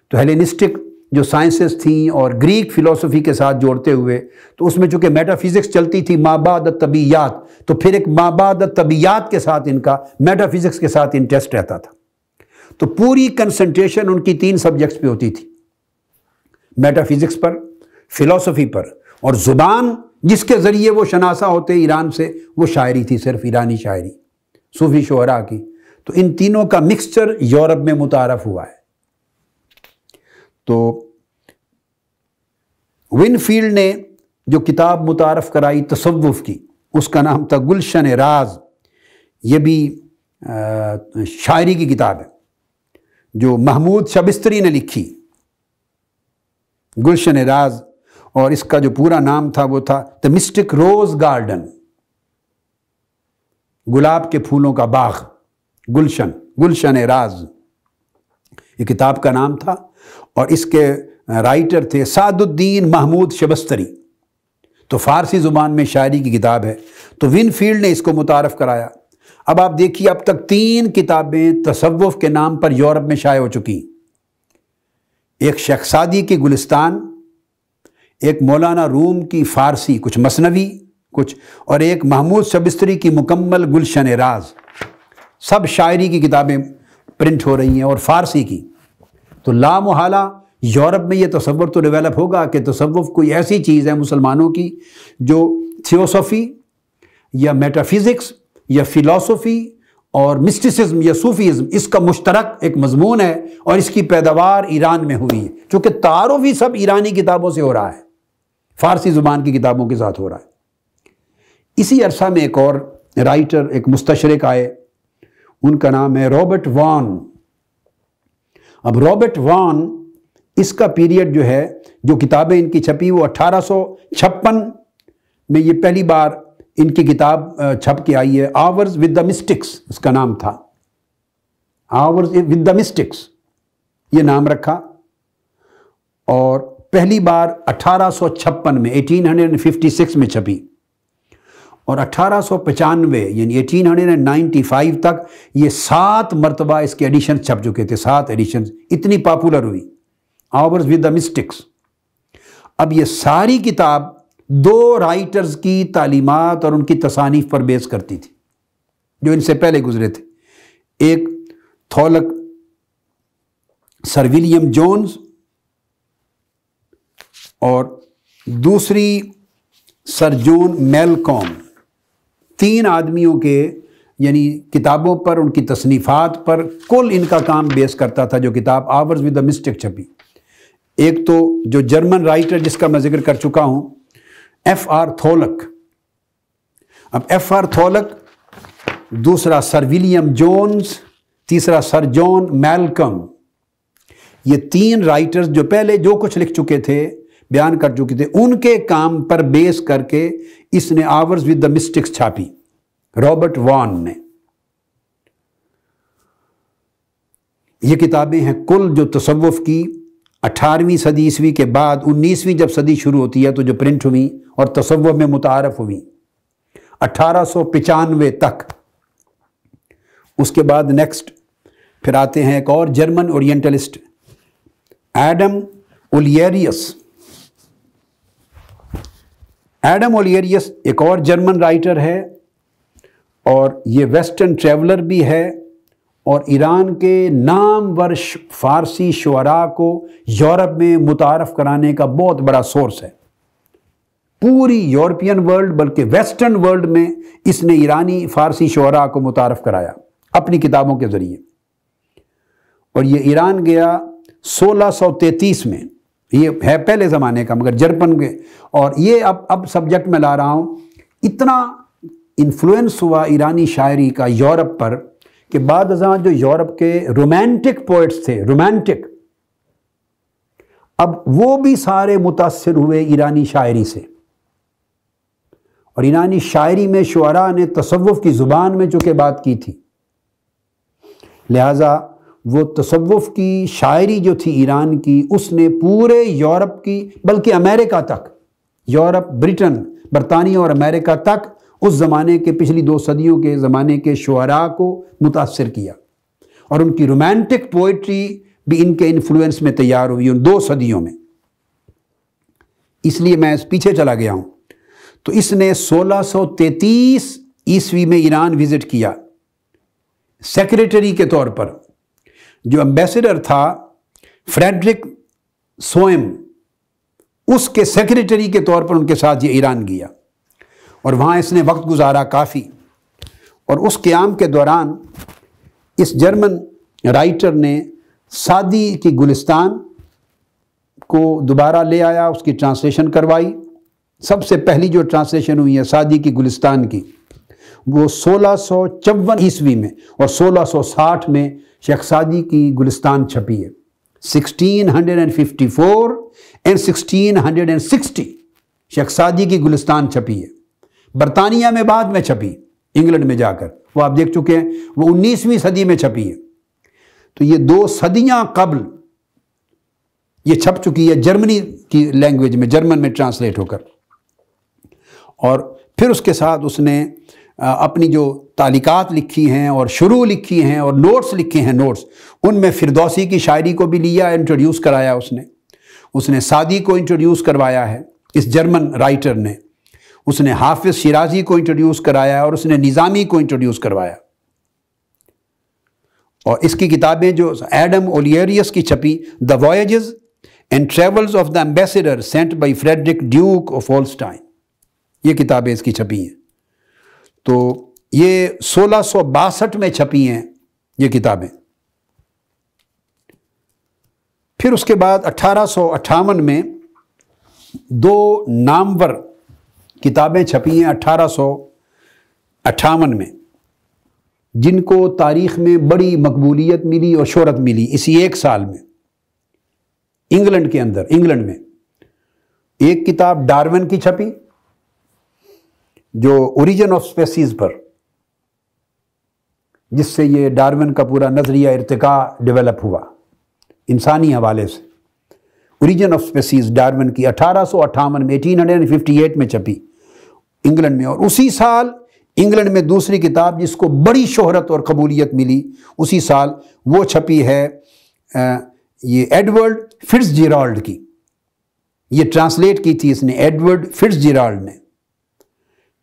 تو ہیلینسٹک جو سائنسز تھیں اور گریک فلسفی کے ساتھ جوڑتے ہوئے، تو اس میں چونکہ میٹا فزکس چلتی تھی، ما بعد الطبیعیات، تو پھر ایک ما بعد الطبیعیات کے ساتھ ان کا میٹا فزکس کے ساتھ انٹرسٹ رہتا تھا۔ تو پوری کنسنٹریشن ان کی 3 سبجیکٹس پہ ہوتی تھی، میٹا فزکس پر، فلسفی پر، اور زبان جس کے ذریعے وہ شناسا ہوتے ایران سے، وہ شاعری تھی، صرف ایرانی شاعری، صوفی شعراء کی۔ تو ان تینوں کا مکسچر یورپ میں متعارف ہوا ہے۔ تو ونفیلڈ نے جو کتاب متعارف کرائی تصوف کی، اس کا نام تھا گلشن راز۔ یہ بھی شاعری کی کتاب ہے جو محمود شبستری نے لکھی، گلشن راز، اور اس کا جو پورا نام تھا وہ تھا دا مسٹک روز گارڈن، گلاب کے پھولوں کا باغ، گلشن راز یہ کتاب کا نام تھا، اور اس کے رائٹر تھے سعد الدین محمود شبستری۔ تو فارسی زبان میں شاعری کی کتاب ہے۔ تو ونفیلڈ نے اس کو متعارف کرایا۔ اب آپ دیکھیے اب تک 3 کتابیں تصوف کے نام پر یورپ میں شائع ہو چکی، ایک شیخ سعدی کی گلستان، ایک مولانا روم کی فارسی کچھ مثنوی کچھ، اور ایک محمود شبستری کی مکمل گلشن راز، سب شاعری کی کتابیں پرنٹ ہو رہی ہیں اور فارسی کی۔ تو لا محالہ یورپ میں یہ تصور تو ڈیولپ ہوگا کہ تصوف کوئی ایسی چیز ہے مسلمانوں کی جو تھیوسوفی یا میٹافزکس یا فلسفی اور مسٹسزم یا صوفیزم اس کا مشترک ایک مضمون ہے، اور اس کی پیداوار ایران میں ہوئی ہے، چونکہ تعارف ہی سب ایرانی کتابوں سے ہو رہا ہے، فارسی زبان کی کتابوں کے ساتھ ہو رہا ہے۔ اسی عرصہ میں ایک اور رائٹر، ایک مستشرق آئے، ان کا نام ہے رابرٹ وان۔ اب رابرٹ وان، اس کا پیریڈ جو ہے، جو کتابیں ان کی چھپی وہ 1856 میں یہ پہلی بار ان کی کتاب چھپ کے آئی ہے، آورز ود دا مسٹکس اس کا نام تھا، آورز ود دا مسٹکس یہ نام رکھا، اور پہلی بار 1856 میں 1856 میں چھپی، اور 1895 یعنی 1895 تک یہ 7 مرتبہ اس کے ایڈیشن چھپ چکے تھے، 7 ایڈیشن، اتنی پاپولر ہوئی آورز ود دا مسٹکس۔ اب یہ ساری کتاب 2 رائٹرز کی تعلیمات اور ان کی تصانیف پر بیس کرتی تھی جو ان سے پہلے گزرے تھے، ایک تھولک سر ولیم جونز اور دوسری سر جون میلکوم، 3 آدمیوں کے یعنی کتابوں پر، ان کی تصنیفات پر کل ان کا کام بیس کرتا تھا جو کتاب آورز ود دا مسٹک چھپی۔ ایک تو جو جرمن رائٹر جس کا میں ذکر کر چکا ہوں، ایف آر تھولک، اب ایف آر تھولک، دوسرا سر ولیم جونز، تیسرا سر جون میلکم، یہ 3 رائٹرز جو پہلے جو کچھ لکھ چکے تھے، بیان کر چکے تھے، ان کے کام پر بیس کر کے اس نے آورز ود دا مسٹکس چھاپی، رابرٹ وان نے۔ یہ کتابیں ہیں کل جو تصوف کی 18ویں صدی عیسوی کے بعد 19ویں جب صدی شروع ہوتی ہے تو جو پرنٹ ہوئی اور تصوف میں متعارف ہوئی 1895 تک۔ اس کے بعد نیکسٹ پھر آتے ہیں ایک اور جرمن اورینٹلسٹ، ایڈم اولیریس۔ ایڈم اولیریس ایک اور جرمن رائٹر ہے، اور یہ ویسٹرن ٹریولر بھی ہے، اور ایران کے نامور فارسی شعراء کو یورپ میں متعارف کرانے کا بہت بڑا سورس ہے۔ پوری یورپین ورلڈ بلکہ ویسٹرن ورلڈ میں اس نے ایرانی فارسی شعراء کو متعارف کرایا اپنی کتابوں کے ذریعے، اور یہ ایران گیا 1633 میں، یہ ہے پہلے زمانے کا مگر جرمن کے، اور یہ اب سبجیکٹ میں لا رہا ہوں، اتنا انفلوئنس ہوا ایرانی شاعری کا یورپ پر کہ بعد ازاں جو یورپ کے رومانٹک پوئٹس تھے، رومانٹک، اب وہ بھی سارے متاثر ہوئے ایرانی شاعری سے، اور ایرانی شاعری میں شعراء نے تصوف کی زبان میں چونکہ بات کی تھی، لہٰذا وہ تصوف کی شاعری جو تھی ایران کی، اس نے پورے یورپ کی بلکہ امریکہ تک، یورپ، برٹن، برطانیہ اور امریکہ تک اس زمانے کے پچھلی 2 صدیوں کے زمانے کے شعراء کو متاثر کیا، اور ان کی رومانٹک پوئٹری بھی ان کے انفلوئنس میں تیار ہوئی ان 2 صدیوں میں۔ اس لیے میں پیچھے چلا گیا ہوں، تو اس نے 1633 عیسوی میں ایران وزٹ کیا سیکریٹری کے طور پر، جو ایمبیسڈر تھا فریڈرک سوئم، اس کے سیکریٹری کے طور پر ان کے ساتھ یہ ایران گیا، اور وہاں اس نے وقت گزارا کافی، اور اس قیام کے دوران اس جرمن رائٹر نے سعدی کی گلستان کو دوبارہ لے آیا، اس کی ٹرانسلیشن کروائی۔ سب سے پہلی جو ٹرانسلیشن ہوئی ہے سعدی کی گلستان کی وہ 1654 عیسوی میں، اور 1660 میں شیخ سعدی کی گلستان چھپی ہے، 1654 and 1660 شیخ سعدی کی گلستان چھپی ہے، برطانیہ میں بعد میں چھپی، انگلینڈ میں جا کر، وہ آپ دیکھ چکے ہیں، وہ 19ویں صدی میں چھپی ہے، تو یہ 2 صدیاں قبل یہ چھپ چکی ہے جرمنی کی لینگویج میں، جرمن میں ٹرانسلیٹ ہو کر، اور پھر اس کے ساتھ اس نے اپنی جو تعلیقات لکھی ہیں اور شروع لکھی ہیں اور نوٹس لکھے ہیں نوٹس، ان میں فردوسی کی شاعری کو بھی لیا، انٹروڈیوس کرایا اس نے سعدی کو انٹروڈیوس کروایا ہے اس جرمن رائٹر نے، اس نے حافظ شیرازی کو انٹروڈیوس کرایا اور اس نے نظامی کو انٹروڈیوس کروایا۔ اور اس کی کتابیں جو ایڈم اولیریس کی چھپی، the voyages and travels of the ambassador sent by Frederick duke of Holstein, یہ کتابیں اس کی چھپی ہیں۔ تو یہ 1662 میں چھپی ہیں یہ کتابیں۔ پھر اس کے بعد 1858 میں 2 نامور کتابیں چھپی ہیں 1858 میں، جن کو تاریخ میں بڑی مقبولیت ملی اور شہرت ملی اسی ایک سال میں۔ انگلینڈ میں ایک کتاب ڈارون کی چھپی جو اوریجن آف اسپیسیز پر، جس سے یہ ڈارون کا پورا نظریہ ارتقاء ڈیولپ ہوا انسانی حوالے سے۔ اوریجن آف اسپیسیز ڈارون کی 1858 میں 1858 میں چھپی انگلینڈ میں۔ اور اسی سال انگلینڈ میں دوسری کتاب جس کو بڑی شہرت اور قبولیت ملی اسی سال، وہ چھپی ہے یہ ایڈورڈ فٹز جیرالڈ کی۔ یہ ٹرانسلیٹ کی تھی اس نے، ایڈورڈ فٹز جیرالڈ نے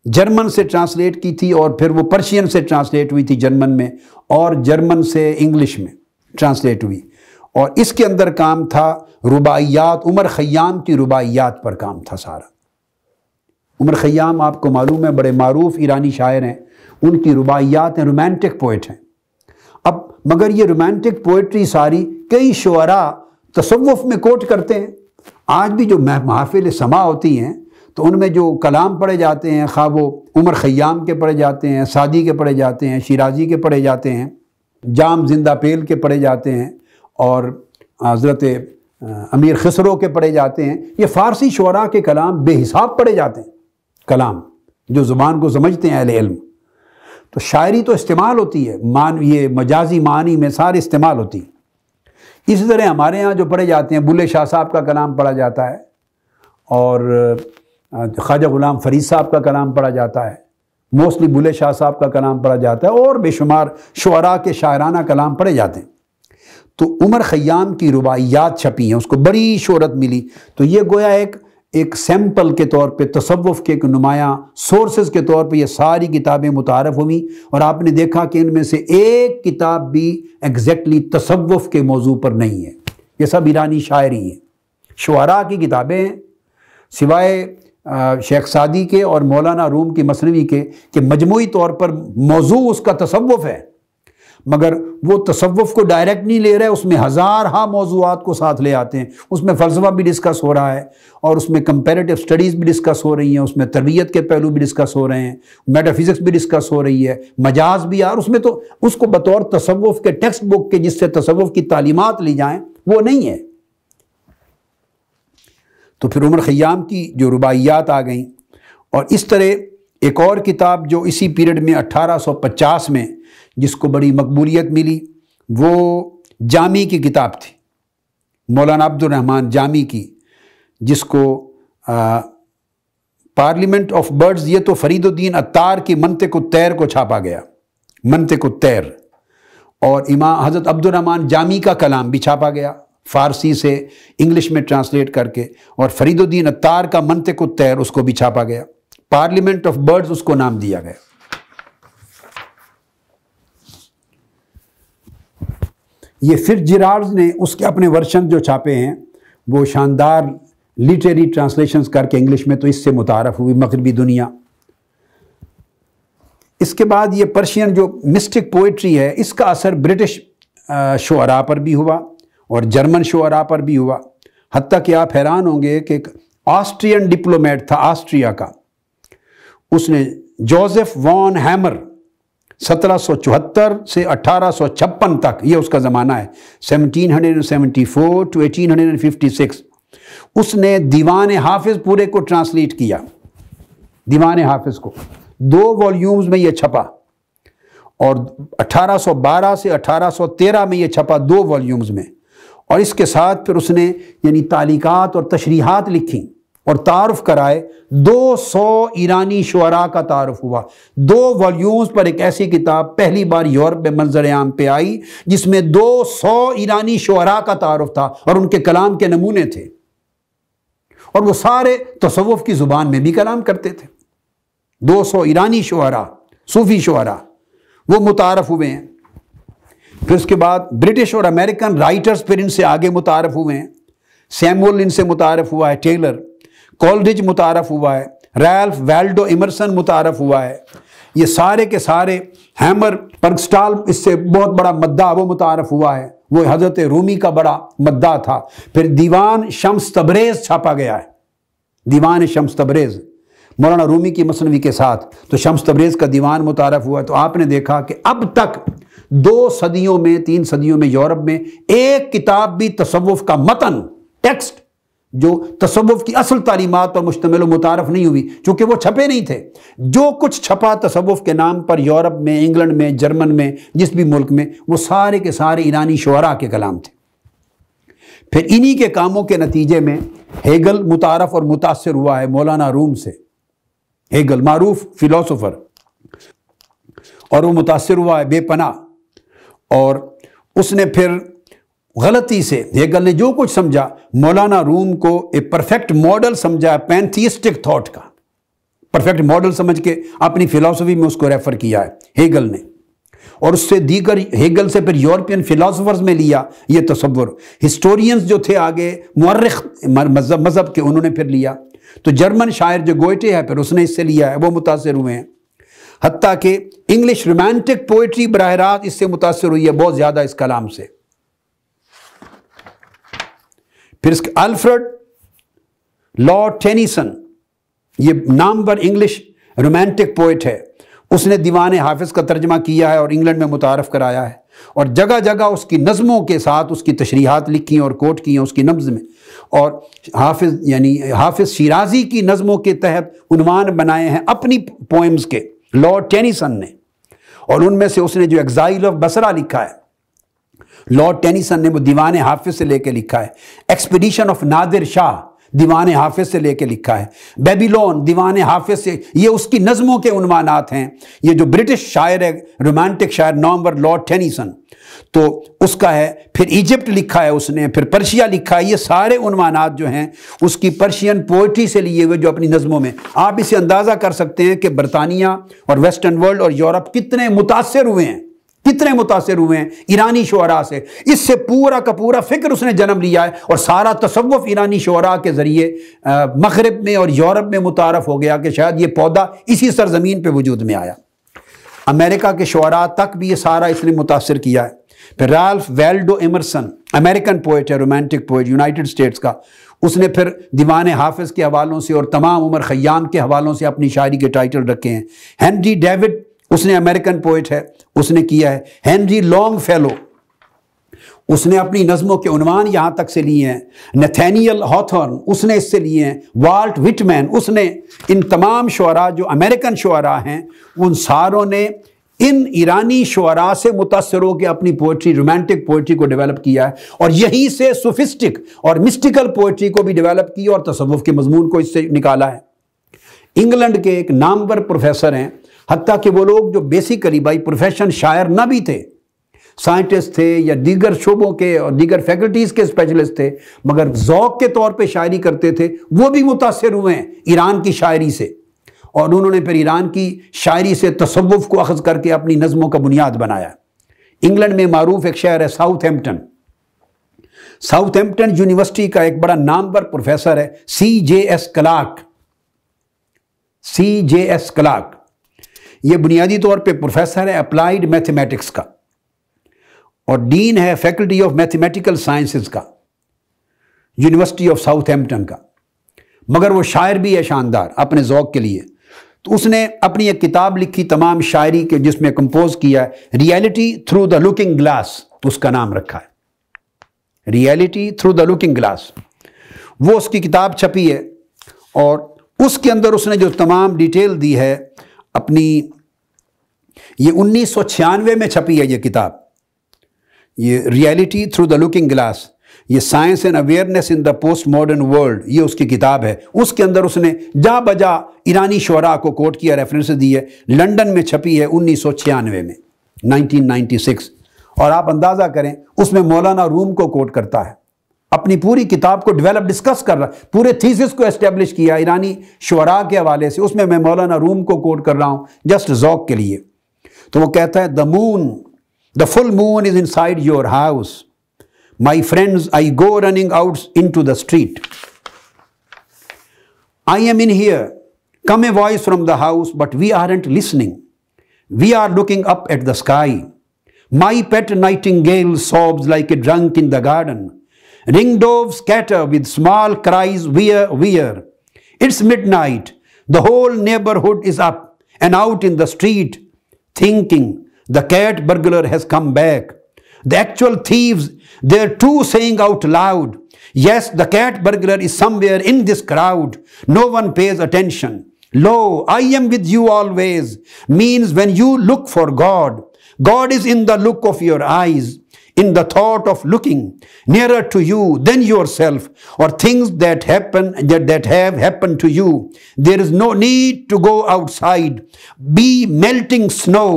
جرمن سے ٹرانسلیٹ کی تھی، اور پھر وہ پرشین سے ٹرانسلیٹ ہوئی تھی جرمن میں، اور جرمن سے انگلش میں ٹرانسلیٹ ہوئی۔ اور اس کے اندر کام تھا رباعیات، عمر خیام کی رباعیات پر کام تھا سارا۔ عمر خیام آپ کو معلوم ہے بڑے معروف ایرانی شاعر ہیں، ان کی رباعیات ہیں، رومانٹک پوئٹ ہیں۔ اب مگر یہ رومانٹک پوئٹری ساری کئی شعراء تصوف میں کوٹ کرتے ہیں۔ آج بھی جو محافل سما ہوتی ہیں تو ان میں جو کلام پڑھے جاتے ہیں، خواہ وہ عمر خیام کے پڑھے جاتے ہیں، سعدی کے پڑھے جاتے ہیں، شیرازی کے پڑھے جاتے ہیں، جام زندہ پیل کے پڑھے جاتے ہیں، اور حضرت امیر خسرو کے پڑھے جاتے ہیں، یہ فارسی شعراء کے کلام بے حساب پڑھے جاتے ہیں، کلام جو زبان کو سمجھتے ہیں اہل علم۔ تو شاعری تو استعمال ہوتی ہے، یہ مجازی معنی میں سارے استعمال ہوتی ہے۔ اسی طرح ہمارے ہاں جو پڑھے جاتے ہیں، بلے شاہ صاحب کا کلام پڑھا جاتا ہے، اور خواجہ غلام فرید صاحب کا کلام پڑھا جاتا ہے، موسٹلی بلے شاہ صاحب کا کلام پڑھا جاتا ہے، اور بے شمار شعراء کے شاعرانہ کلام پڑھے جاتے ہیں۔ تو عمر خیام کی رباعیات چھپی ہیں، اس کو بڑی شہرت ملی۔ تو یہ گویا ایک سیمپل کے طور پہ، تصوف کے ایک نمایاں سورسز کے طور پہ یہ ساری کتابیں متعارف ہوئیں، اور آپ نے دیکھا کہ ان میں سے ایک کتاب بھی ایگزیکٹلی تصوف کے موضوع پر نہیں ہے، یہ سب ایرانی شاعری ہیں، شعراء کی کتابیں ہیں، سوائے شیخ سعدی کے اور مولانا روم کی مثنوی کے، کہ مجموعی طور پر موضوع اس کا تصوف ہے، مگر وہ تصوف کو ڈائریکٹ نہیں لے رہے، اس میں ہزارہا موضوعات کو ساتھ لے آتے ہیں۔ اس میں فلسفہ بھی ڈسکس ہو رہا ہے، اور اس میں کمپیریٹیو سٹڈیز بھی ڈسکس ہو رہی ہیں، اس میں تربیت کے پہلو بھی ڈسکس ہو رہے ہیں، میٹا فزکس بھی ڈسکس ہو رہی ہے، مجاز بھی، اور اس میں تو اس کو بطور تصوف کے ٹیکسٹ بک کے جس سے تصوف کی تعلیمات لی جائیں وہ نہیں ہے۔ تو پھر عمر خیام کی جو رباعیات آ گئیں، اور اس طرح ایک اور کتاب جو اسی پیریڈ میں 1850 میں جس کو بڑی مقبولیت ملی، وہ جامی کی کتاب تھی، مولانا عبد الرحمن جامی کی، جس کو پارلیمنٹ آف برڈز، یہ تو فرید الدین عطار کی منطق الطیر کو چھاپا گیا، منطق الطیر، اور امام حضرت عبد الرحمن جامی کا کلام بھی چھاپا گیا فارسی سے انگلش میں ٹرانسلیٹ کر کے، اور فرید الدین عطار کا منطق الطیر اس کو بھی چھاپا گیا، پارلیمنٹ آف برڈز اس کو نام دیا گیا۔ یہ فٹز جیرالڈ نے اس کے اپنے ورشن جو چھاپے ہیں وہ شاندار لٹریری ٹرانسلیشنز کر کے انگلش میں، تو اس سے متعارف ہوئی مغربی دنیا۔ اس کے بعد یہ پرشین جو مسٹک پوئٹری ہے، اس کا اثر برٹش شعراء پر بھی ہوا اور جرمن شعراء پر بھی ہوا، حتیٰ کہ آپ حیران ہوں گے کہ ایک آسٹرین ڈپلومیٹ تھا آسٹریا کا، اس نے جوزف وان ہیمر 1774 سے 1856 تک، یہ اس کا زمانہ ہے، 1774 to 1856، اس نے دیوان حافظ پورے کو ٹرانسلیٹ کیا، دیوان حافظ کو 2 والیومز میں یہ چھپا، اور 1812 سے 1813 میں یہ چھپا 2 والیومز میں، اور اس کے ساتھ پھر اس نے یعنی تعلیقات اور تشریحات لکھی اور تعارف کرائے 200 ایرانی شعراء کا تعارف ہوا. 2 والیومز پر ایک ایسی کتاب پہلی بار یورپ میں منظر عام پہ آئی جس میں 200 ایرانی شعراء کا تعارف تھا اور ان کے کلام کے نمونے تھے، اور وہ سارے تصوف کی زبان میں بھی کلام کرتے تھے. 200 ایرانی شعراء، صوفی شعراء، وہ متعارف ہوئے ہیں. پھر اس کے بعد برٹش اور امریکن رائٹرز پھر ان سے آگے متعارف ہوئے ہیں. سیمول ان سے متعارف ہوا ہے، ٹیلر، کولڈرج متعارف ہوا ہے، ریلف والڈو ایمرسن متعارف ہوا ہے. یہ سارے کے سارے، ہیمر پرگسٹال اس سے بہت بڑا مداح وہ متعارف ہوا ہے، وہ حضرت رومی کا بڑا مداح تھا. پھر دیوان شمس تبریز چھاپا گیا ہے، دیوان شمس تبریز مولانا رومی کی مثنوی کے ساتھ، تو شمس تبریز کا دیوان متعارف ہوا. تو آپ نے دیکھا کہ اب تک 2 صدیوں میں 3 صدیوں میں یورپ میں ایک کتاب بھی تصوف کا متن، ٹیکسٹ جو تصوف کی اصل تعلیمات پر مشتمل و متعارف نہیں ہوئی، چونکہ وہ چھپے نہیں تھے. جو کچھ چھپا تصوف کے نام پر یورپ میں، انگلینڈ میں، جرمن میں، جس بھی ملک میں، وہ سارے کے سارے ایرانی شعراء کے کلام تھے. پھر انہی کے کاموں کے نتیجے میں ہیگل متعارف اور متاثر ہوا ہے مولانا روم سے. ہیگل معروف فلاسفر، اور وہ متاثر ہوا ہے بے پناہ. اور اس نے پھر غلطی سے ہیگل نے جو کچھ سمجھا، مولانا روم کو ایک پرفیکٹ ماڈل سمجھا پینتھیسٹک تھاٹ کا، پرفیکٹ ماڈل سمجھ کے اپنی فلاسفی میں اس کو ریفر کیا ہے ہیگل نے. اور اس سے دیگر ہیگل سے پھر یورپین فلاسفرز میں لیا یہ تصور. ہسٹورینز جو تھے آگے مورخ مذہب کے، انہوں نے پھر لیا. تو جرمن شاعر جو گوئٹے ہے پھر اس نے اس سے لیا ہے، وہ متاثر ہوئے ہیں. حتیٰ کہ انگلش رومانٹک پوئٹری براہ راست اس سے متاثر ہوئی ہے بہت زیادہ اس کلام سے. پھر اس کے الفریڈ لارڈ ٹینیسن، یہ نامور انگلش رومانٹک پوئٹ ہے، اس نے دیوان حافظ کا ترجمہ کیا ہے اور انگلینڈ میں متعارف کرایا ہے. اور جگہ جگہ اس کی نظموں کے ساتھ اس کی تشریحات لکھی ہیں اور کوٹ کی ہیں اس کی نظم میں. اور حافظ شیرازی کی نظموں کے تحت عنوان بنائے ہیں اپنی پوئمز کے لارڈ ٹینیسن نے. اور ان میں سے اس نے جو ایگزائل آف بصرہ لکھا ہے لارڈ ٹینیسن نے، وہ دیوان حافظ سے لے کے لکھا ہے. ایکسپیڈیشن آف نادر شاہ دیوان حافظ سے لے کے لکھا ہے. بیبیلون دیوان حافظ سے، یہ اس کی نظموں کے عنوانات ہیں. یہ جو برٹش شاعر ہے رومانٹک شاعر نامور لارڈ ٹینیسن، تو اس کا ہے. پھر ایجپٹ لکھا ہے اس نے، پھر پرشیا لکھا ہے. یہ سارے عنوانات جو ہیں اس کی پرشین پوئٹری سے لیے ہوئے جو اپنی نظموں میں. آپ اسے اندازہ کر سکتے ہیں کہ برطانیہ اور ویسٹرن ورلڈ اور یورپ کتنے متاثر ہوئے ہیں، کتنے متاثر ہوئے ہیں ایرانی شعراء سے. اس سے پورا کا پورا فکر اس نے جنم لیا ہے، اور سارا تصوف ایرانی شعراء کے ذریعے مغرب میں اور یورپ میں متعارف ہو گیا کہ شاید یہ پودا اسی سرزمین پہ وجود میں آیا. امریکہ کے شعراء تک بھی یہ سارا اس نے متاثر کیا ہے. پھر relief Waldo Emerson American poet ہے، رومانٹک پوئٹ یونائٹڈ اسٹیٹس کا. اس نے پھر دیوان حافظ کے حوالوں سے اور تمام عمر خیام کے حوالوں سے اپنی شاعری کے ٹائٹل رکھے ہیں. ہنری ڈیوڈ اس نے امریکن پوئٹ ہے، اس نے کیا ہے. ہنری لانگ فیلو اس نے اپنی نظموں کے عنوان یہاں تک سے لیے ہیں. نتھینیل ہاتھورن اس نے اس سے لیے ہیں. والٹ وٹمین اس نے. ان تمام شعراء جو امریکن شعراء ہیں ان ساروں نے ان ایرانی شعراء سے متاثر ہو کے اپنی پوئٹری رومانٹک پوئٹری کو ڈیولپ کیا ہے، اور یہیں سے سوفسٹک اور مسٹیکل پوئٹری کو بھی ڈیولپ کی اور تصوف کے مضمون کو اس سے نکالا ہے. انگلینڈ کے ایک نامور پروفیسر ہیں، حتیٰ کہ وہ لوگ جو بیسیکلی بائی پروفیشن شاعر نہ بھی تھے، سائنٹسٹ تھے یا دیگر شعبوں کے اور دیگر فیکلٹیز کے اسپیشلسٹ تھے، مگر ذوق کے طور پہ شاعری کرتے تھے، وہ بھی متاثر ہوئے ہیں ایران کی شاعری سے. اور انہوں نے پھر ایران کی شاعری سے تصوف کو اخذ کر کے اپنی نظموں کا بنیاد بنایا. انگلینڈ میں معروف ایک شہر ہے south Hampton. South Hampton university کا ایک بڑا نامور پروفیسر ہے C.J.S. کلارک. C.J.S. کلارک یہ بنیادی طور پہ پروفیسر ہے اپلائیڈ میتھمیٹکس کا اور ڈین ہے فیکلٹی آف میتھمیٹیکل سائنسز کا یونیورسٹی آف ساؤتھ ہیمپٹن کا. مگر وہ شاعر بھی ہے شاندار اپنے ذوق کے لیے. تو اس نے اپنی ایک کتاب لکھی تمام شاعری کے، جس میں کمپوز کیا ہے reality through the looking glass, اس کا نام رکھا ہے reality through the looking glass. وہ اس کی کتاب چھپی ہے اور اس کے اندر اس نے جو تمام ڈیٹیل دی ہے اپنی، یہ 1996 میں چھپی ہے یہ کتاب، یہ reality through the looking glass. یہ science and awareness in the post modern world, یہ اس کی کتاب ہے۔ اس کے اندر اس نے جا بجا ایرانی شعراء کو کوٹ کیا، ریفرنس دی ہے، لنڈن میں چھپی ہے 1996 میں 1996، اور آپ اندازہ کریں اس میں مولانا روم کو کوٹ کرتا ہے، اپنی پوری کتاب کو ڈیولپ ڈسکس کر رہا، پورے تھیسس کو اسٹیبلش کیا ایرانی شعراء کے حوالے سے، اس میں مولانا روم کو کوٹ کر رہا ہوں جسٹ ذوق کے لیے۔ تو وہ کہتا ہے the full moon is inside your house. My friends, I go running out into the street. I am in here. Come a voice from the house, but we aren't listening. We are looking up at the sky. My pet nightingale sobs like a drunk in the garden. Ringdoves scatter with small cries, weir, weir. It's midnight. The whole neighborhood is up and out in the street, thinking the cat burglar has come back. The actual thieves, they're too saying out loud, yes, the cat burglar is somewhere in this crowd. No one pays attention. Lo, I am with you always means when you look for God, God is in the look of your eyes, in the thought of looking nearer to you than yourself, or things that have happened to you. There is no need to go outside. Be melting snow.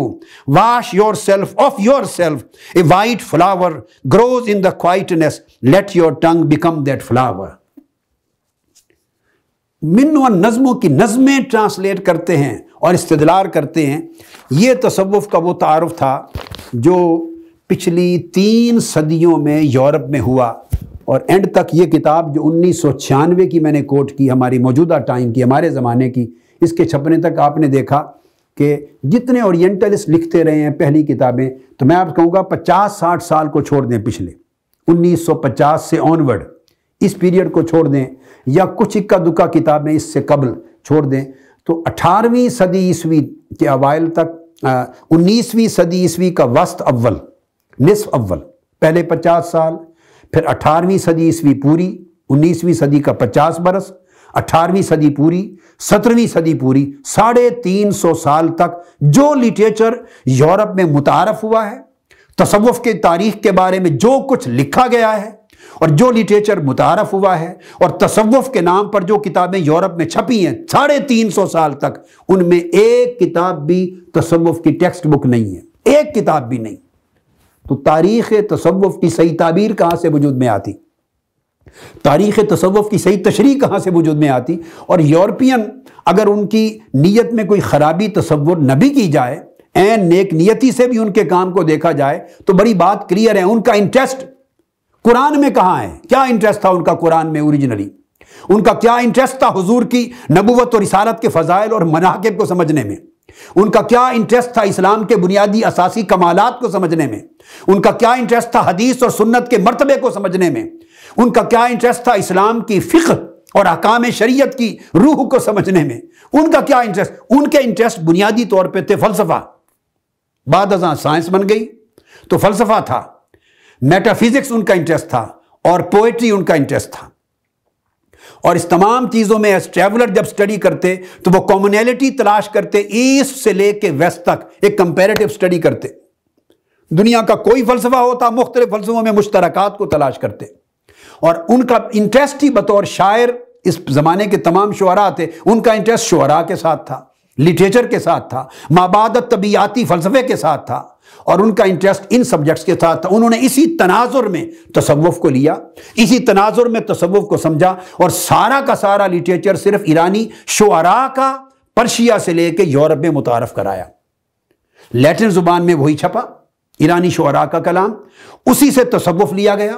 Wash yourself of yourself. A white flower grows in the quietness. Let your tongue become that flower. من و نظموں کی نظمیں translate کرتے ہیں اور استدلال کرتے ہیں۔ یہ تصوف کا وہ تعارف تھا جو پچھلی 3 صدیوں میں یورپ میں ہوا، اور اینڈ تک یہ کتاب جو 1996 کی میں نے کوٹ کی، ہماری موجودہ ٹائم کی، ہمارے زمانے کی، اس کے چھپنے تک آپ نے دیکھا کہ جتنے اورینٹلسٹ لکھتے رہے ہیں پہلی کتابیں، تو میں آپ کہوں گا 50-60 سال کو چھوڑ دیں، پچھلے 1950 سے آنورڈ اس پیریڈ کو چھوڑ دیں، یا کچھ اکا دکا کتابیں اس سے قبل چھوڑ دیں، تو 18ویں صدی عیسوی کے اوائل تک، 19ویں صدی عیسوی کا وسط اول، نصف اول، پہلے 50 سال، پھر 18ویں صدی عیسوی پوری، 19ویں صدی کا 50 برس، 18ویں صدی پوری، 17ویں صدی پوری، 350 سال تک جو لٹریچر یورپ میں متعارف ہوا ہے، تصوف کے تاریخ کے بارے میں جو کچھ لکھا گیا ہے اور جو لٹریچر متعارف ہوا ہے، اور تصوف کے نام پر جو کتابیں یورپ میں چھپی ہیں 350 سال تک، ان میں ایک کتاب بھی تصوف کی ٹیکسٹ بک نہیں ہے، ایک کتاب بھی نہیں۔ تو تاریخ تصوف کی صحیح تعبیر کہاں سے وجود میں آتی، تاریخ تصوف کی صحیح تشریح کہاں سے وجود میں آتی؟ اور یورپین اگر ان کی نیت میں کوئی خرابی تصور نہ بھی کی جائے، این نیک نیتی سے بھی ان کے کام کو دیکھا جائے، تو بڑی بات کلیئر ہے، ان کا انٹرسٹ قرآن میں کہاں ہے؟ کیا انٹرسٹ تھا ان کا قرآن میں اوریجنلی؟ ان کا کیا انٹرسٹ تھا حضور کی نبوت اور رسالت کے فضائل اور مناقب کو سمجھنے میں؟ ان کا کیا انٹرسٹ تھا اسلام کے بنیادی اساسی کمالات کو سمجھنے میں؟ ان کا کیا انٹرسٹ تھا حدیث اور سنت کے مرتبے کو سمجھنے میں؟ ان کا کیا انٹرسٹ تھا اسلام کی فقہ اور احکام شریعت کی روح کو سمجھنے میں؟ ان کا کیا انٹرسٹ؟ ان کے انٹرسٹ بنیادی طور پہ تھے فلسفہ، بعد ازاں سائنس بن گئی تو فلسفہ تھا، میٹا فزکس ان کا انٹرسٹ تھا، اور پوئٹری ان کا انٹرسٹ تھا۔ اور اس تمام چیزوں میں ایز ٹریولر جب سٹڈی کرتے تو وہ کامنیلٹی تلاش کرتے، ایسٹ سے لے کے ویسٹ تک ایک کمپیریٹیو سٹڈی کرتے، دنیا کا کوئی فلسفہ ہوتا مختلف فلسفوں میں مشترکات کو تلاش کرتے، اور ان کا انٹرسٹ ہی بطور شاعر اس زمانے کے تمام شعراء تھے، ان کا انٹرسٹ شعراء کے ساتھ تھا، لٹریچر کے ساتھ تھا، مابعد طبیعاتی فلسفے کے ساتھ تھا، اور ان کا انٹرسٹ ان سبجیکٹس کے ساتھ تھا۔ انہوں نے اسی تناظر میں تصوف کو لیا، اسی تناظر میں تصوف کو سمجھا، اور سارا کا سارا لٹریچر صرف ایرانی شعراء کا پرشیا سے لے کے یورپ میں متعارف کرایا، لیٹن زبان میں وہی چھپا، ایرانی شعراء کا کلام، اسی سے تصوف لیا گیا،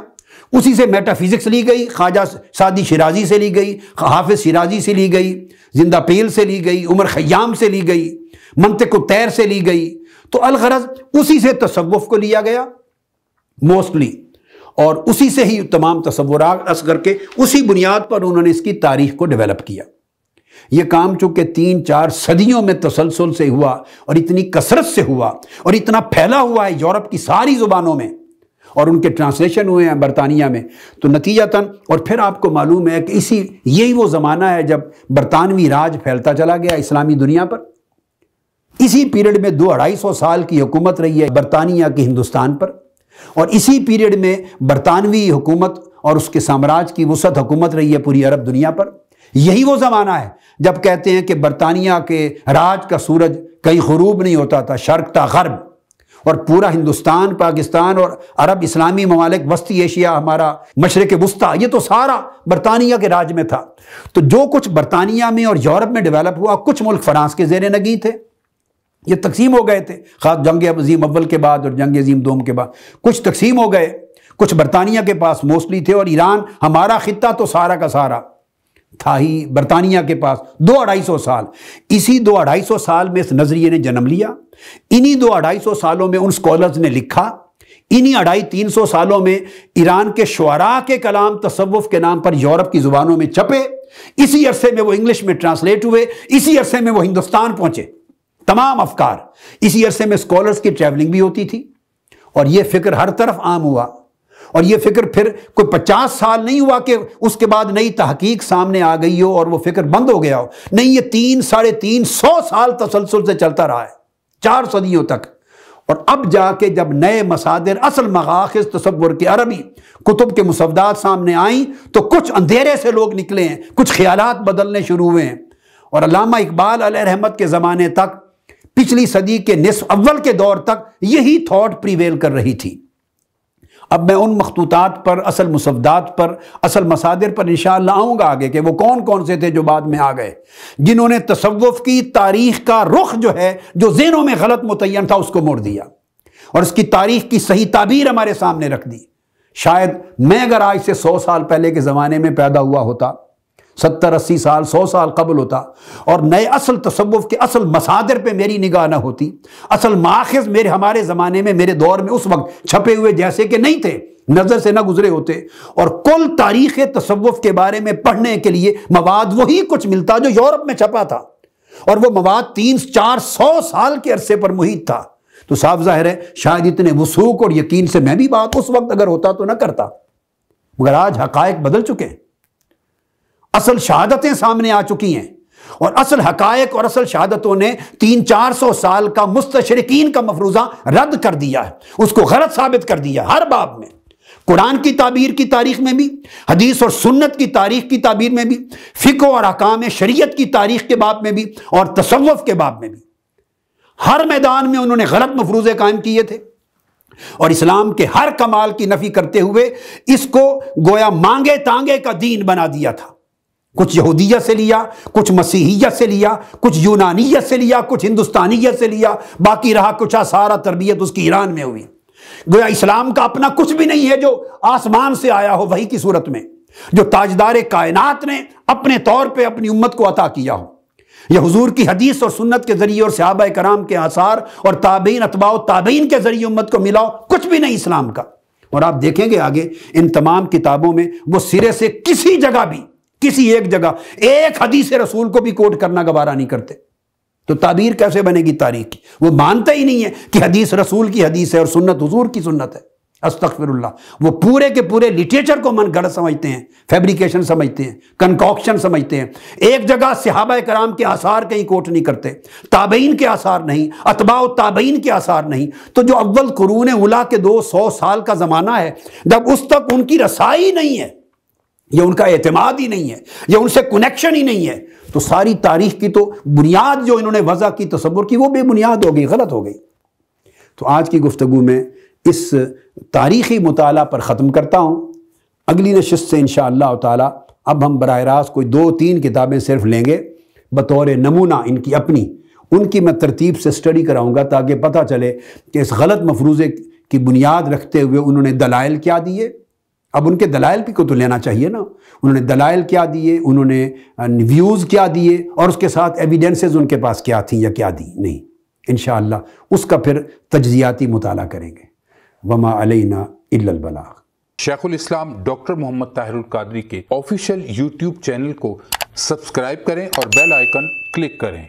اسی سے میٹا فزکس لی گئی، خواجہ سعدی شیرازی سے لی گئی، حافظ شیرازی سے لی گئی، زندہ پیل سے لی گئی، عمر خیام سے لی گئی، منطق الطیر سے لی گئی، تو الغرض اسی سے تصوف کو لیا گیا موسٹلی، اور اسی سے ہی تمام تصورات اثر کے اسی بنیاد پر انہوں نے اس کی تاریخ کو ڈیولپ کیا۔ یہ کام چونکہ 3-4 صدیوں میں تسلسل سے ہوا، اور اتنی کثرت سے ہوا، اور اتنا پھیلا ہوا ہے یورپ کی ساری زبانوں میں، اور ان کے ٹرانسلیشن ہوئے ہیں برطانیہ میں، تو نتیجتاً، اور پھر آپ کو معلوم ہے کہ یہی وہ زمانہ ہے جب برطانوی راج پھیلتا چلا گیا اسلامی دنیا پر۔ اسی پیریڈ میں 200-250 سال کی حکومت رہی ہے برطانیہ کی ہندوستان پر، اور اسی پیریڈ میں برطانوی حکومت اور اس کے سامراج کی وسعت حکومت رہی ہے پوری عرب دنیا پر۔ یہی وہ زمانہ ہے جب کہتے ہیں کہ برطانیہ کے راج کا سورج کہیں غروب نہیں ہوتا تھا، شرق تا غرب، اور پورا ہندوستان، پاکستان اور عرب اسلامی ممالک، وسطی ایشیا، ہمارا مشرق وسطیٰ، یہ تو سارا برطانیہ کے راج میں تھا۔ تو جو کچھ برطانیہ میں اور یورپ میں ڈیولپ ہوا، کچھ ملک فرانس کے زیر نگیں تھے، یہ تقسیم ہو گئے تھے، خاص جنگ عظیم اول کے بعد اور جنگ عظیم دوم کے بعد کچھ تقسیم ہو گئے، کچھ برطانیہ کے پاس موسٹلی تھے، اور ایران ہمارا خطہ تو سارا کا سارا تھا ہی برطانیہ کے پاس 200-250 سال۔ اسی 200-250 سال میں اس نظریے نے جنم لیا، انہی 200-250 سالوں میں ان سکولرز نے لکھا، انہی 250-300 سالوں میں ایران کے شعراء کے کلام تصوف کے نام پر یورپ کی زبانوں میں چھپے، اسی عرصے میں وہ انگلش میں ٹرانسلیٹ ہوئے، اسی عرصے میں وہ ہندوستان پہنچے تمام افکار، اسی عرصے میں سکولرز کی ٹریولنگ بھی ہوتی تھی، اور یہ فکر ہر طرف عام ہوا۔ اور یہ فکر پھر کوئی 50 سال نہیں ہوا کہ اس کے بعد نئی تحقیق سامنے آ گئی ہو اور وہ فکر بند ہو گیا ہو، نہیں، یہ 300-350 سال تسلسل سے چلتا رہا ہے، 4 صدیوں تک۔ اور اب جا کے جب نئے مصادر، اصل مغاخذ تصور کے عربی کتب کے مسودات سامنے آئیں تو کچھ اندھیرے سے لوگ نکلے ہیں، کچھ خیالات بدلنے شروع ہوئے ہیں۔ اور علامہ اقبال علیہ رحمت کے زمانے تک، پچھلی صدی کے نصف اول کے دور تک یہی تھاٹ پریویل کر رہی تھی۔ اب میں ان مخطوطات پر، اصل مسودات پر، اصل مصادر پر انشاءاللہ آؤں گا آگے کہ وہ کون کون سے تھے جو بعد میں آ گئے، جنہوں نے تصوف کی تاریخ کا رخ جو ہے، جو ذہنوں میں غلط متعین تھا، اس کو موڑ دیا اور اس کی تاریخ کی صحیح تعبیر ہمارے سامنے رکھ دی۔ شاید میں اگر آج سے 100 سال پہلے کے زمانے میں پیدا ہوا ہوتا، 70-80 سال، 100 سال قبل ہوتا، اور نئے اصل تصوف کے اصل مصادر پہ میری نگاہ نہ ہوتی، اصل ماخذ ہمارے زمانے میں، میرے دور میں اس وقت چھپے ہوئے جیسے کہ نہیں تھے، نظر سے نہ گزرے ہوتے، اور کل تاریخ تصوف کے بارے میں پڑھنے کے لیے مواد وہی کچھ ملتا جو یورپ میں چھپا تھا، اور وہ مواد 300-400 سال کے عرصے پر محیط تھا۔ تو صاف ظاہر ہے شاید اتنے وثوق اور یقین سے میں بھی بات اس وقت اگر ہوتا تو نہ کرتا، مگر آج حقائق بدل چکے ہیں، اصل شہادتیں سامنے آ چکی ہیں، اور اصل حقائق اور اصل شہادتوں نے 300-400 سال کا مستشرقین کا مفروضہ رد کر دیا ہے، اس کو غلط ثابت کر دیا ہر باب میں، قرآن کی تعبیر کی تاریخ میں بھی، حدیث اور سنت کی تاریخ کی تعبیر میں بھی، فقہ اور احکام شریعت کی تاریخ کے باب میں بھی، اور تصوف کے باب میں بھی، ہر میدان میں انہوں نے غلط مفروضے قائم کیے تھے، اور اسلام کے ہر کمال کی نفی کرتے ہوئے اس کو گویا مانگے تانگے کا دین بنا دیا تھا۔ کچھ یہودیت سے لیا، کچھ مسیحیت سے لیا، کچھ یونانیت سے لیا، کچھ ہندوستانیت سے لیا، باقی رہا کچھ سارا تربیت اس کی ایران میں ہوئی۔ گویا اسلام کا اپنا کچھ بھی نہیں ہے جو آسمان سے آیا ہو وحی کی صورت میں، جو تاجدار کائنات نے اپنے طور پہ اپنی امت کو عطا کیا ہو، یہ حضور کی حدیث اور سنت کے ذریعے اور صحابہ کرام کے آثار اور تابعین اتباع و تابعین کے ذریعے امت کو ملا ہو، کچھ بھی نہیں اسلام کا۔ اور آپ دیکھیں گے آگے ان تمام کتابوں میں وہ سرے سے کسی جگہ بھی، کسی ایک جگہ ایک حدیث رسول کو بھی کوٹ کرنا گوارا نہیں کرتے، تو تعبیر کیسے بنے گی تاریخ کی؟ وہ مانتے ہی نہیں ہے کہ حدیث رسول کی حدیث ہے اور سنت حضور کی سنت ہے، استغفر اللہ۔ وہ پورے کے پورے لٹریچر کو من گھڑت سمجھتے ہیں، فیبریکیشن سمجھتے ہیں، کنکاکشن سمجھتے ہیں، ایک جگہ صحابہ کرام کے آثار کہیں کوٹ نہیں کرتے، تابعین کے آثار نہیں، اتباع و تابعین کے آثار نہیں۔ تو جو اول قرون اولیٰ کے 200 سال کا زمانہ ہے، جب اس تک ان کی رسائی نہیں ہے، یا ان کا اعتماد ہی نہیں ہے، یا ان سے کنیکشن ہی نہیں ہے، تو ساری تاریخ کی تو بنیاد جو انہوں نے وضع کی تصور کی وہ بے بنیاد ہو گئی، غلط ہو گئی۔ تو آج کی گفتگو میں اس تاریخی مطالعہ پر ختم کرتا ہوں۔ اگلی نشست سے انشاءاللہ تعالی اب ہم براہ راست کوئی 2-3 کتابیں صرف لیں گے بطور نمونہ ان کی اپنی، ان کی میں ترتیب سے سٹڈی کراؤں گا تاکہ پتہ چلے کہ اس غلط مفروضے کی بنیاد رکھتے ہوئے انہوں نے دلائل کیا دیے۔ اب ان کے دلائل بھی کو تو لینا چاہیے نا، انہوں نے دلائل کیا دیے، انہوں نے ویوز کیا دیے، اور اس کے ساتھ ایویڈنسز ان کے پاس کیا تھیں یا کیا دی نہیں، انشاءاللہ اس کا پھر تجزیاتی مطالعہ کریں گے۔ وما علینا الا البلاغ۔ شیخ الاسلام ڈاکٹر محمد طاہر القادری کے آفیشیل یوٹیوب چینل کو سبسکرائب کریں اور بیل آئیکن کلک کریں۔